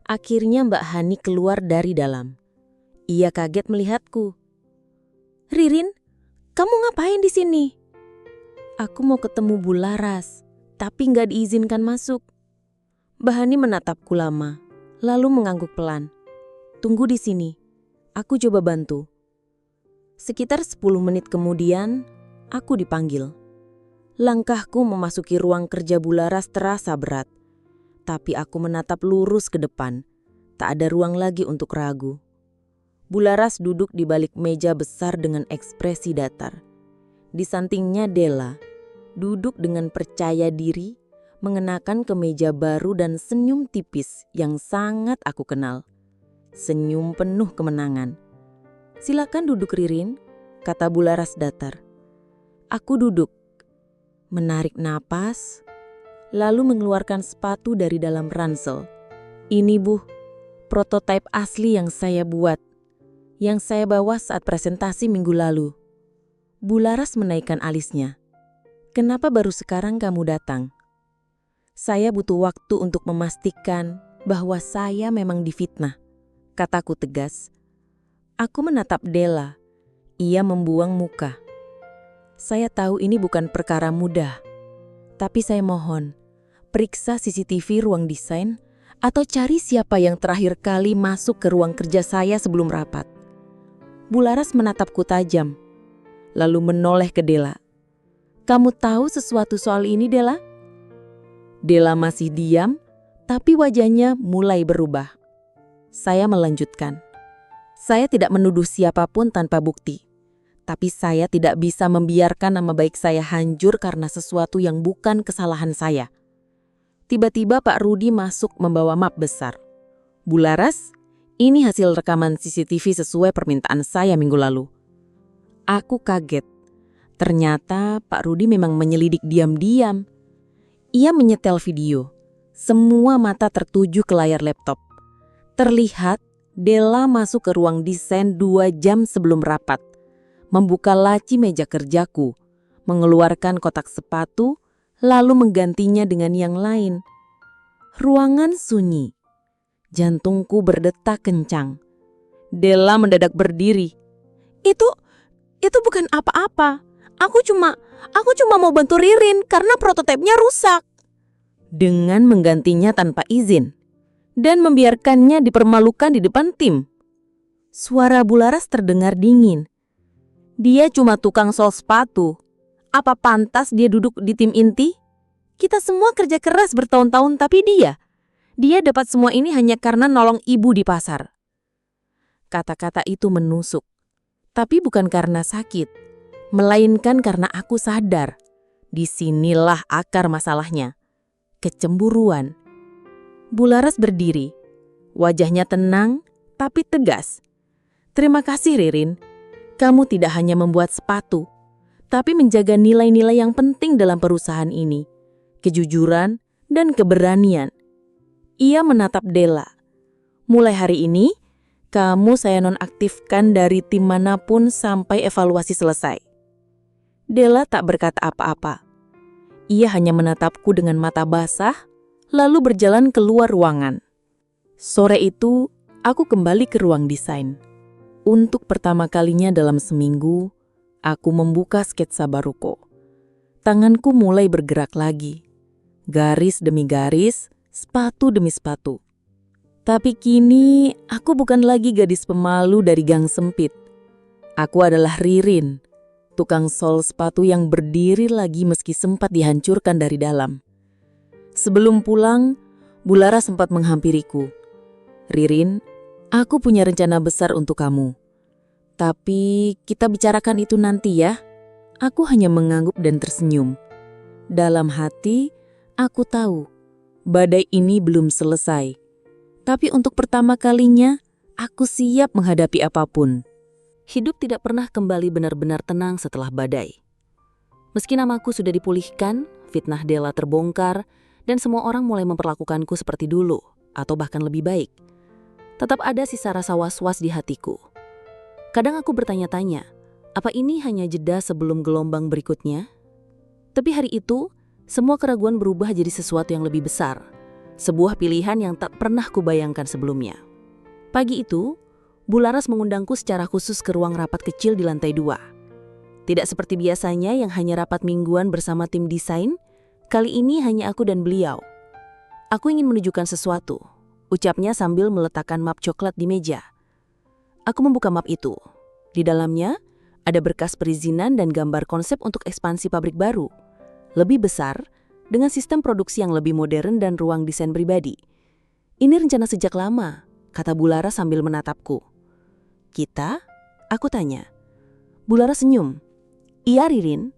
akhirnya Mbak Hani keluar dari dalam. Ia kaget melihatku. "Ririn, kamu ngapain di sini?" "Aku mau ketemu Bularas, tapi nggak diizinkan masuk." Mbak Hani menatapku lama, lalu mengangguk pelan. "Tunggu di sini, aku coba bantu." Sekitar 10 menit kemudian, aku dipanggil. Langkahku memasuki ruang kerja Bularas terasa berat. Tapi aku menatap lurus ke depan. Tak ada ruang lagi untuk ragu. Bularas duduk di balik meja besar dengan ekspresi datar. Di sampingnya Della, duduk dengan percaya diri, mengenakan kemeja baru dan senyum tipis yang sangat aku kenal. Senyum penuh kemenangan. "Silakan duduk, Ririn," kata Bularas datar. Aku duduk, menarik napas, lalu mengeluarkan sepatu dari dalam ransel. "Ini, Bu, prototipe asli yang saya buat, yang saya bawa saat presentasi minggu lalu." Bularas menaikkan alisnya. "Kenapa baru sekarang kamu datang?" "Saya butuh waktu untuk memastikan bahwa saya memang difitnah," kataku tegas. Aku menatap Della. Ia membuang muka. "Saya tahu ini bukan perkara mudah, tapi saya mohon, periksa CCTV ruang desain atau cari siapa yang terakhir kali masuk ke ruang kerja saya sebelum rapat." Bularas menatapku tajam, lalu menoleh ke Della. "Kamu tahu sesuatu soal ini, Della?" Della masih diam, tapi wajahnya mulai berubah. Saya melanjutkan. "Saya tidak menuduh siapapun tanpa bukti. Tapi saya tidak bisa membiarkan nama baik saya hancur karena sesuatu yang bukan kesalahan saya. Tiba-tiba Pak Rudi masuk membawa map besar. Bu Laras, ini hasil rekaman CCTV sesuai permintaan saya minggu lalu. Aku kaget. Ternyata Pak Rudi memang menyelidik diam-diam. Ia menyetel video. Semua mata tertuju ke layar laptop. Terlihat Della masuk ke ruang desain 2 jam sebelum rapat. Membuka laci meja kerjaku, mengeluarkan kotak sepatu, lalu menggantinya dengan yang lain. Ruangan sunyi. Jantungku berdetak kencang. Della mendadak berdiri. Itu bukan apa-apa. Aku cuma mau bantu Ririn karena prototipenya rusak. Dengan menggantinya tanpa izin dan membiarkannya dipermalukan di depan tim. Suara Bu Laras terdengar dingin. Dia cuma tukang sol sepatu. Apa pantas dia duduk di tim inti? Kita semua kerja keras bertahun-tahun, tapi dia dapat semua ini hanya karena nolong ibu di pasar. Kata-kata itu menusuk. Tapi bukan karena sakit, melainkan karena aku sadar. Disinilah akar masalahnya. Kecemburuan. Bu Laras berdiri. Wajahnya tenang, tapi tegas. Terima kasih Ririn. Kamu tidak hanya membuat sepatu, tapi menjaga nilai-nilai yang penting dalam perusahaan ini. Kejujuran dan keberanian. Ia menatap Della. Mulai hari ini, kamu saya nonaktifkan dari tim manapun sampai evaluasi selesai. Della tak berkata apa-apa. Ia hanya menatapku dengan mata basah, lalu berjalan keluar ruangan. Sore itu, aku kembali ke ruang desain. Untuk pertama kalinya dalam seminggu, aku membuka sketsa baruku. Tanganku mulai bergerak lagi. Garis demi garis, sepatu demi sepatu. Tapi kini, aku bukan lagi gadis pemalu dari gang sempit. Aku adalah Ririn, tukang sol sepatu yang berdiri lagi meski sempat dihancurkan dari dalam. Sebelum pulang, Bu Laras sempat menghampiriku. Ririn, aku punya rencana besar untuk kamu. Tapi kita bicarakan itu nanti ya. Aku hanya mengangguk dan tersenyum. Dalam hati, aku tahu badai ini belum selesai. Tapi untuk pertama kalinya, aku siap menghadapi apapun. Hidup tidak pernah kembali benar-benar tenang setelah badai. Meski namaku sudah dipulihkan, fitnah Della terbongkar, dan semua orang mulai memperlakukanku seperti dulu, atau bahkan lebih baik. Tetap ada sisa rasa was-was di hatiku. Kadang aku bertanya-tanya, apa ini hanya jeda sebelum gelombang berikutnya? Tapi hari itu, semua keraguan berubah jadi sesuatu yang lebih besar. Sebuah pilihan yang tak pernah kubayangkan sebelumnya. Pagi itu, Bu Laras mengundangku secara khusus ke ruang rapat kecil di lantai 2. Tidak seperti biasanya yang hanya rapat mingguan bersama tim desain, kali ini hanya aku dan beliau. Aku ingin menunjukkan sesuatu, ucapnya sambil meletakkan map coklat di meja. Aku membuka map itu. Di dalamnya, ada berkas perizinan dan gambar konsep untuk ekspansi pabrik baru. Lebih besar, dengan sistem produksi yang lebih modern dan ruang desain pribadi. Ini rencana sejak lama, kata Bu Laras sambil menatapku. Kita? Aku tanya. Bu Laras senyum. Iya Ririn,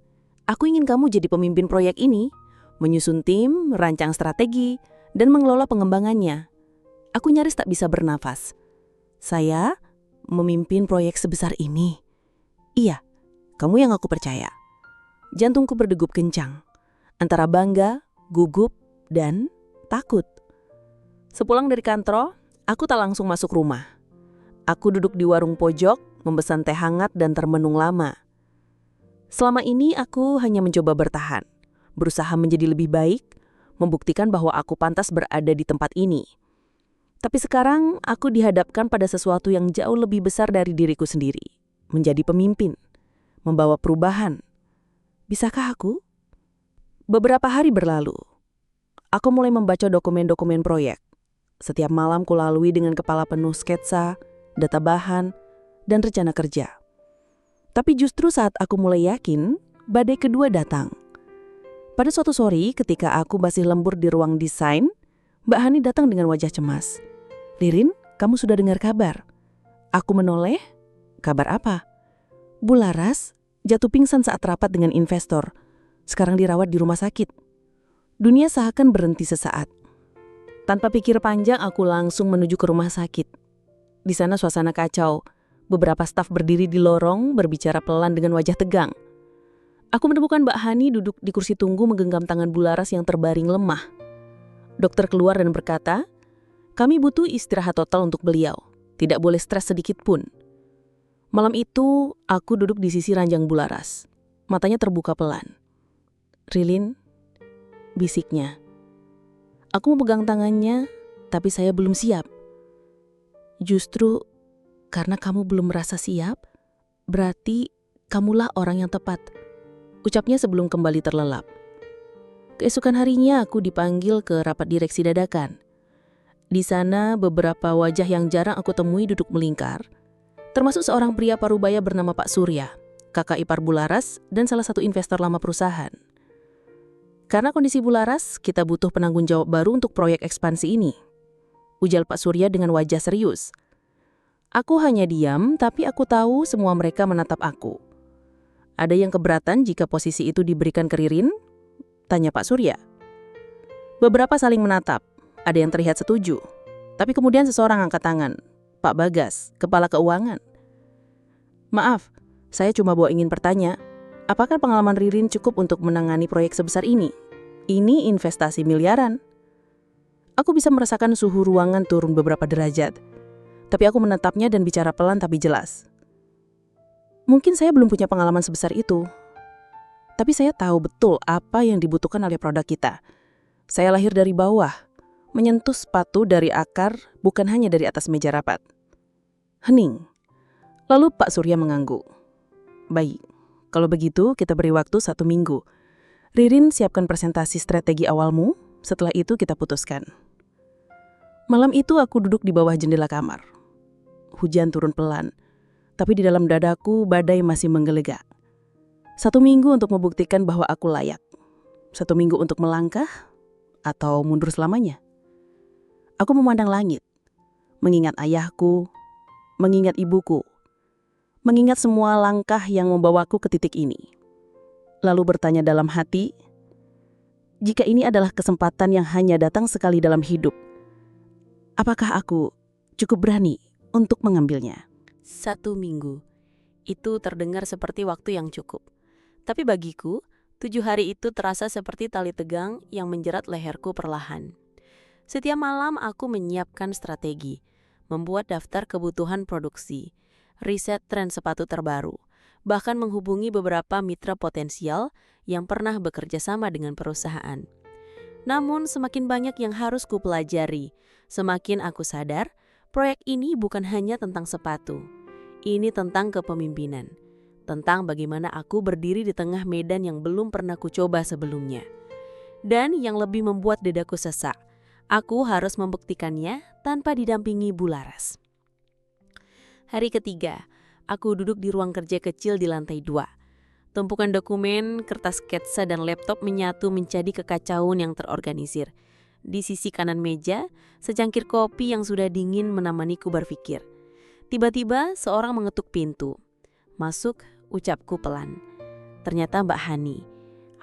aku ingin kamu jadi pemimpin proyek ini, menyusun tim, merancang strategi, dan mengelola pengembangannya. Aku nyaris tak bisa bernafas. Saya memimpin proyek sebesar ini. Iya, kamu yang aku percaya. Jantungku berdegup kencang, antara bangga, gugup, dan takut. Sepulang dari kantor, aku tak langsung masuk rumah. Aku duduk di warung pojok, memesan teh hangat dan termenung lama. Selama ini aku hanya mencoba bertahan, berusaha menjadi lebih baik, membuktikan bahwa aku pantas berada di tempat ini. Tapi sekarang aku dihadapkan pada sesuatu yang jauh lebih besar dari diriku sendiri. Menjadi pemimpin, membawa perubahan. Bisakah aku? Beberapa hari berlalu. Aku mulai membaca dokumen-dokumen proyek. Setiap malam kulalui dengan kepala penuh sketsa, data bahan, dan rencana kerja. Tapi justru saat aku mulai yakin, badai kedua datang. Pada suatu sore ketika aku masih lembur di ruang desain, Mbak Hani datang dengan wajah cemas. Ririn, kamu sudah dengar kabar? Aku menoleh. Kabar apa? Bularas jatuh pingsan saat rapat dengan investor. Sekarang dirawat di rumah sakit. Dunia seakan berhenti sesaat. Tanpa pikir panjang, aku langsung menuju ke rumah sakit. Di sana suasana kacau. Beberapa staf berdiri di lorong, berbicara pelan dengan wajah tegang. Aku menemukan Mbak Hani duduk di kursi tunggu menggenggam tangan Bularas yang terbaring lemah. Dokter keluar dan berkata, "Kami butuh istirahat total untuk beliau. Tidak boleh stres sedikit pun." Malam itu, aku duduk di sisi ranjang Bularas. Matanya terbuka pelan. "Rilin," bisiknya. Aku memegang tangannya, tapi saya belum siap. "Justru karena kamu belum merasa siap, berarti kamulah orang yang tepat," ucapnya sebelum kembali terlelap. Keesokan harinya aku dipanggil ke rapat direksi dadakan. Di sana beberapa wajah yang jarang aku temui duduk melingkar, termasuk seorang pria parubaya bernama Pak Surya, kakak ipar Bularas dan salah satu investor lama perusahaan. "Karena kondisi Bularas, kita butuh penanggung jawab baru untuk proyek ekspansi ini," ujar Pak Surya dengan wajah serius. Aku hanya diam, tapi aku tahu semua mereka menatap aku. "Ada yang keberatan jika posisi itu diberikan ke Ririn?" tanya Pak Surya. Beberapa saling menatap, ada yang terlihat setuju. Tapi kemudian seseorang angkat tangan, Pak Bagas, kepala keuangan. "Maaf, saya cuma ingin bertanya, apakah pengalaman Ririn cukup untuk menangani proyek sebesar ini? Ini investasi miliaran." Aku bisa merasakan suhu ruangan turun beberapa derajat. Tapi aku menatapnya dan bicara pelan tapi jelas. "Mungkin saya belum punya pengalaman sebesar itu. Tapi saya tahu betul apa yang dibutuhkan oleh produk kita. Saya lahir dari bawah, menyentuh sepatu dari akar, bukan hanya dari atas meja rapat." Hening. Lalu Pak Surya mengangguk. "Baik, kalau begitu kita beri waktu 1 minggu. Ririn siapkan presentasi strategi awalmu, setelah itu kita putuskan." Malam itu aku duduk di bawah jendela kamar. Hujan turun pelan, tapi di dalam dadaku badai masih menggelegak. 1 minggu untuk membuktikan bahwa aku layak. 1 minggu untuk melangkah atau mundur selamanya. Aku memandang langit, mengingat ayahku, mengingat ibuku, mengingat semua langkah yang membawaku ke titik ini. Lalu bertanya dalam hati, jika ini adalah kesempatan yang hanya datang sekali dalam hidup, apakah aku cukup berani untuk mengambilnya? 1 minggu. Itu terdengar seperti waktu yang cukup. Tapi bagiku, 7 hari itu terasa seperti tali tegang yang menjerat leherku perlahan. Setiap malam aku menyiapkan strategi, membuat daftar kebutuhan produksi, riset tren sepatu terbaru, bahkan menghubungi beberapa mitra potensial yang pernah bekerja sama dengan perusahaan. Namun semakin banyak yang harus kupelajari, semakin aku sadar proyek ini bukan hanya tentang sepatu. Ini tentang kepemimpinan, tentang bagaimana aku berdiri di tengah medan yang belum pernah kucoba sebelumnya. Dan yang lebih membuat dadaku sesak, aku harus membuktikannya tanpa didampingi Bularas. Hari ketiga, aku duduk di ruang kerja kecil di lantai 2. Tumpukan dokumen, kertas sketsa, dan laptop menyatu menjadi kekacauan yang terorganisir. Di sisi kanan meja, secangkir kopi yang sudah dingin menemaniku berpikir. Tiba-tiba seorang mengetuk pintu. "Masuk," ucapku pelan. Ternyata Mbak Hani.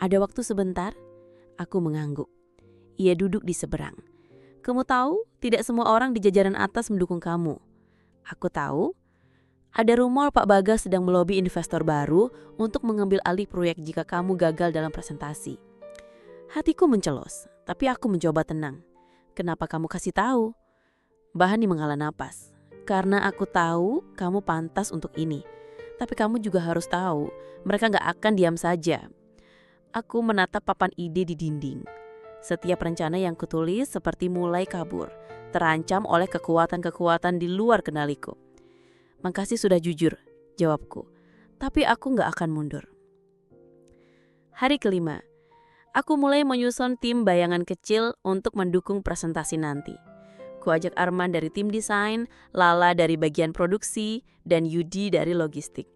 "Ada waktu sebentar?" Aku mengangguk. Ia duduk di seberang. "Kamu tahu, tidak semua orang di jajaran atas mendukung kamu." Aku tahu. "Ada rumor Pak Bagas sedang melobi investor baru untuk mengambil alih proyek jika kamu gagal dalam presentasi." Hatiku mencelos, tapi aku mencoba tenang. "Kenapa kamu kasih tahu?" Mbak Hani menghela napas. "Karena aku tahu kamu pantas untuk ini. Tapi kamu juga harus tahu, mereka gak akan diam saja." Aku menatap papan ide di dinding. Setiap rencana yang kutulis seperti mulai kabur, terancam oleh kekuatan-kekuatan di luar kendaliku. "Makasih sudah jujur," jawabku. "Tapi aku gak akan mundur." Hari kelima, aku mulai menyusun tim bayangan kecil untuk mendukung presentasi nanti. Kuajak Arman dari tim desain, Lala dari bagian produksi, dan Yudi dari logistik.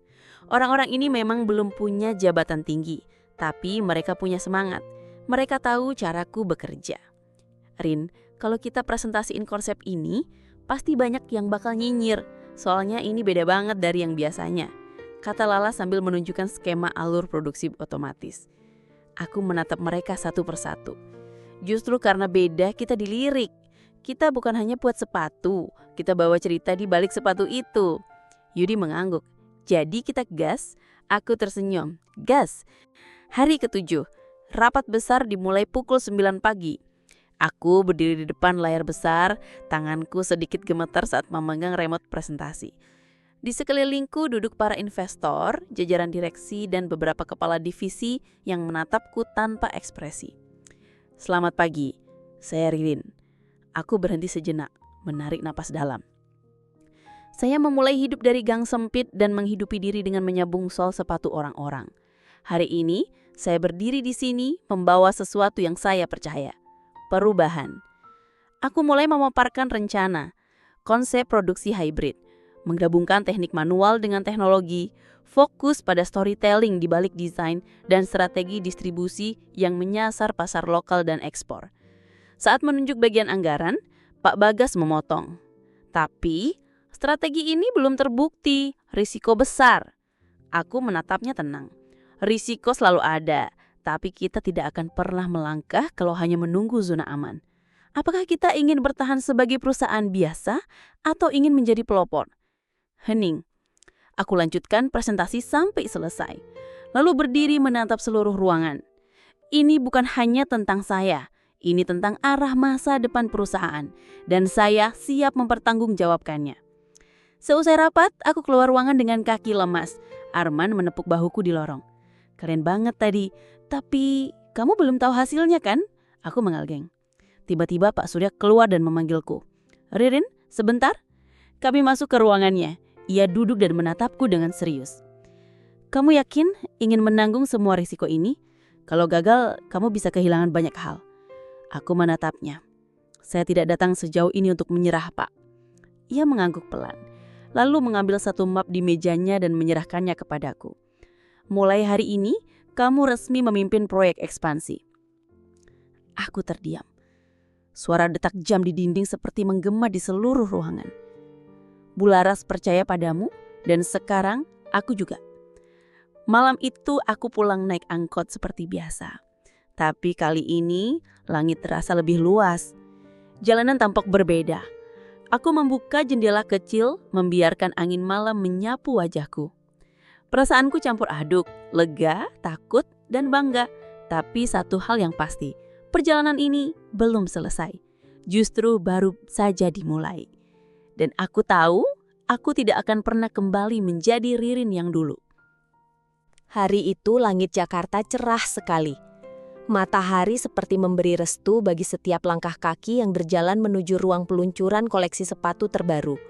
Orang-orang ini memang belum punya jabatan tinggi, tapi mereka punya semangat. Mereka tahu caraku bekerja. "Rin, kalau kita presentasiin konsep ini, pasti banyak yang bakal nyinyir. Soalnya ini beda banget dari yang biasanya. kata Lala sambil menunjukkan skema alur produksi otomatis. Aku menatap mereka satu persatu. Justru karena beda kita dilirik. Kita bukan hanya buat sepatu, kita bawa cerita di balik sepatu itu. Yudi mengangguk. Jadi kita gas? Aku tersenyum. Gas. Hari ke-7. Rapat besar dimulai pukul 9 pagi. Aku berdiri di depan layar besar, tanganku sedikit gemetar saat memegang remote presentasi. Di sekelilingku duduk para investor, jajaran direksi, dan beberapa kepala divisi yang menatapku tanpa ekspresi. Selamat pagi, saya Ririn. Aku berhenti sejenak, menarik napas dalam. Saya memulai hidup dari gang sempit dan menghidupi diri dengan menyambung sol sepatu orang-orang. Hari ini, saya berdiri di sini membawa sesuatu yang saya percaya. Perubahan. Aku mulai memaparkan rencana, konsep produksi hybrid, menggabungkan teknik manual dengan teknologi, fokus pada storytelling di balik desain dan strategi distribusi yang menyasar pasar lokal dan ekspor. Saat menunjuk bagian anggaran, Pak Bagas memotong. Tapi, strategi ini belum terbukti, risiko besar. Aku menatapnya tenang. Risiko selalu ada, tapi kita tidak akan pernah melangkah kalau hanya menunggu zona aman. Apakah kita ingin bertahan sebagai perusahaan biasa atau ingin menjadi pelopor? Hening. Aku lanjutkan presentasi sampai selesai. Lalu berdiri menatap seluruh ruangan. Ini bukan hanya tentang saya. Ini tentang arah masa depan perusahaan. Dan saya siap mempertanggungjawabkannya. Seusai rapat, aku keluar ruangan dengan kaki lemas. Arman menepuk bahuku di lorong. Keren banget tadi. Tapi kamu belum tahu hasilnya kan? Aku mengelgeng. Tiba-tiba Pak Surya keluar dan memanggilku. Ririn, sebentar. Kami masuk ke ruangannya. Ia duduk dan menatapku dengan serius. Kamu yakin ingin menanggung semua risiko ini? Kalau gagal, kamu bisa kehilangan banyak hal. Aku menatapnya. Saya tidak datang sejauh ini untuk menyerah, Pak. Ia mengangguk pelan, lalu mengambil satu map di mejanya dan menyerahkannya kepadaku. Mulai hari ini, kamu resmi memimpin proyek ekspansi. Aku terdiam. Suara detak jam di dinding seperti menggema di seluruh ruangan. Bularas percaya padamu, dan sekarang aku juga. Malam itu aku pulang naik angkot seperti biasa. Tapi kali ini langit terasa lebih luas. Jalanan tampak berbeda. Aku membuka jendela kecil, membiarkan angin malam menyapu wajahku. Perasaanku campur aduk, lega, takut, dan bangga. Tapi satu hal yang pasti, perjalanan ini belum selesai. Justru baru saja dimulai. Dan aku tahu, aku tidak akan pernah kembali menjadi Ririn yang dulu. Hari itu langit Jakarta cerah sekali. Matahari seperti memberi restu bagi setiap langkah kaki yang berjalan menuju ruang peluncuran koleksi sepatu terbaru.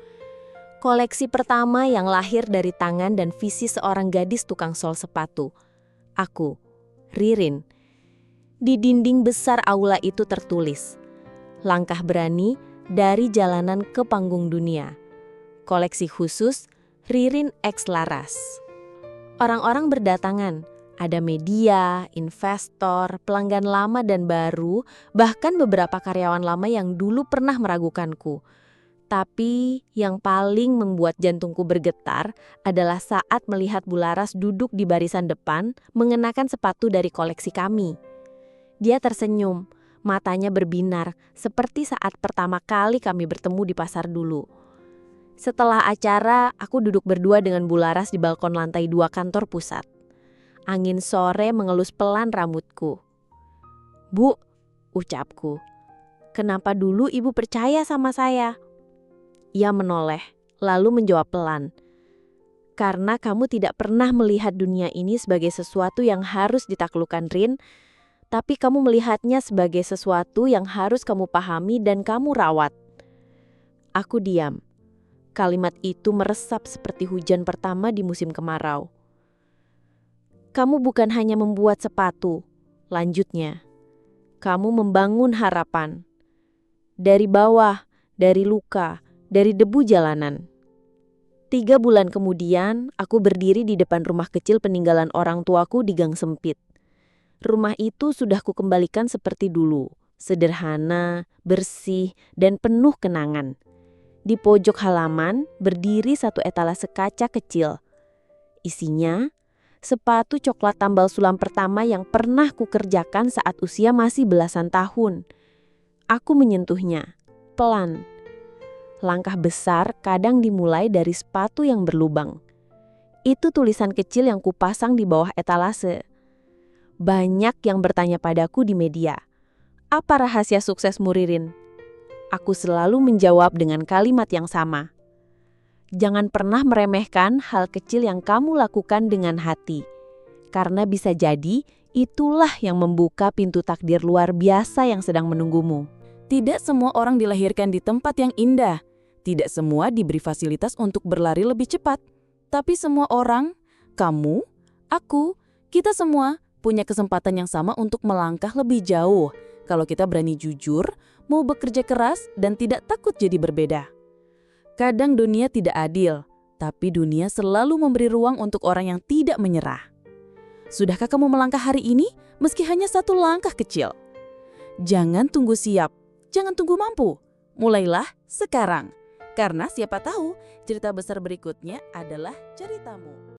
Koleksi pertama yang lahir dari tangan dan visi seorang gadis tukang sol sepatu. Aku, Ririn. Di dinding besar aula itu tertulis, langkah berani dari jalanan ke panggung dunia. Koleksi khusus Ririn X Laras. Orang-orang berdatangan. Ada media, investor, pelanggan lama dan baru, bahkan beberapa karyawan lama yang dulu pernah meragukanku. Tapi yang paling membuat jantungku bergetar adalah saat melihat Bularas duduk di barisan depan mengenakan sepatu dari koleksi kami. Dia tersenyum, matanya berbinar seperti saat pertama kali kami bertemu di pasar dulu. Setelah acara, aku duduk berdua dengan Bularas di balkon lantai 2 kantor pusat. Angin sore mengelus pelan rambutku. Bu, ucapku, kenapa dulu ibu percaya sama saya? Ia menoleh, lalu menjawab pelan. Karena kamu tidak pernah melihat dunia ini sebagai sesuatu yang harus ditaklukkan, Rin, tapi kamu melihatnya sebagai sesuatu yang harus kamu pahami dan kamu rawat. Aku diam. Kalimat itu meresap seperti hujan pertama di musim kemarau. Kamu bukan hanya membuat sepatu, lanjutnya. Kamu membangun harapan. Dari bawah, dari luka, dari debu jalanan. 3 bulan kemudian, aku berdiri di depan rumah kecil peninggalan orang tuaku di gang sempit. Rumah itu sudah kukembalikan seperti dulu, sederhana, bersih, dan penuh kenangan. Di pojok halaman berdiri satu etalase kaca kecil. Isinya, sepatu coklat tambal sulam pertama yang pernah kukerjakan saat usia masih belasan tahun. Aku menyentuhnya, pelan. Langkah besar kadang dimulai dari sepatu yang berlubang. Itu tulisan kecil yang kupasang di bawah etalase. Banyak yang bertanya padaku di media, apa rahasia suksesmu, Ririn? Aku selalu menjawab dengan kalimat yang sama. Jangan pernah meremehkan hal kecil yang kamu lakukan dengan hati. Karena bisa jadi itulah yang membuka pintu takdir luar biasa yang sedang menunggumu. Tidak semua orang dilahirkan di tempat yang indah. Tidak semua diberi fasilitas untuk berlari lebih cepat. Tapi semua orang, kamu, aku, kita semua punya kesempatan yang sama untuk melangkah lebih jauh. Kalau kita berani jujur, mau bekerja keras, dan tidak takut jadi berbeda. Kadang dunia tidak adil, tapi dunia selalu memberi ruang untuk orang yang tidak menyerah. Sudahkah kamu melangkah hari ini, meski hanya satu langkah kecil? Jangan tunggu siap, jangan tunggu mampu. Mulailah sekarang, karena siapa tahu cerita besar berikutnya adalah ceritamu.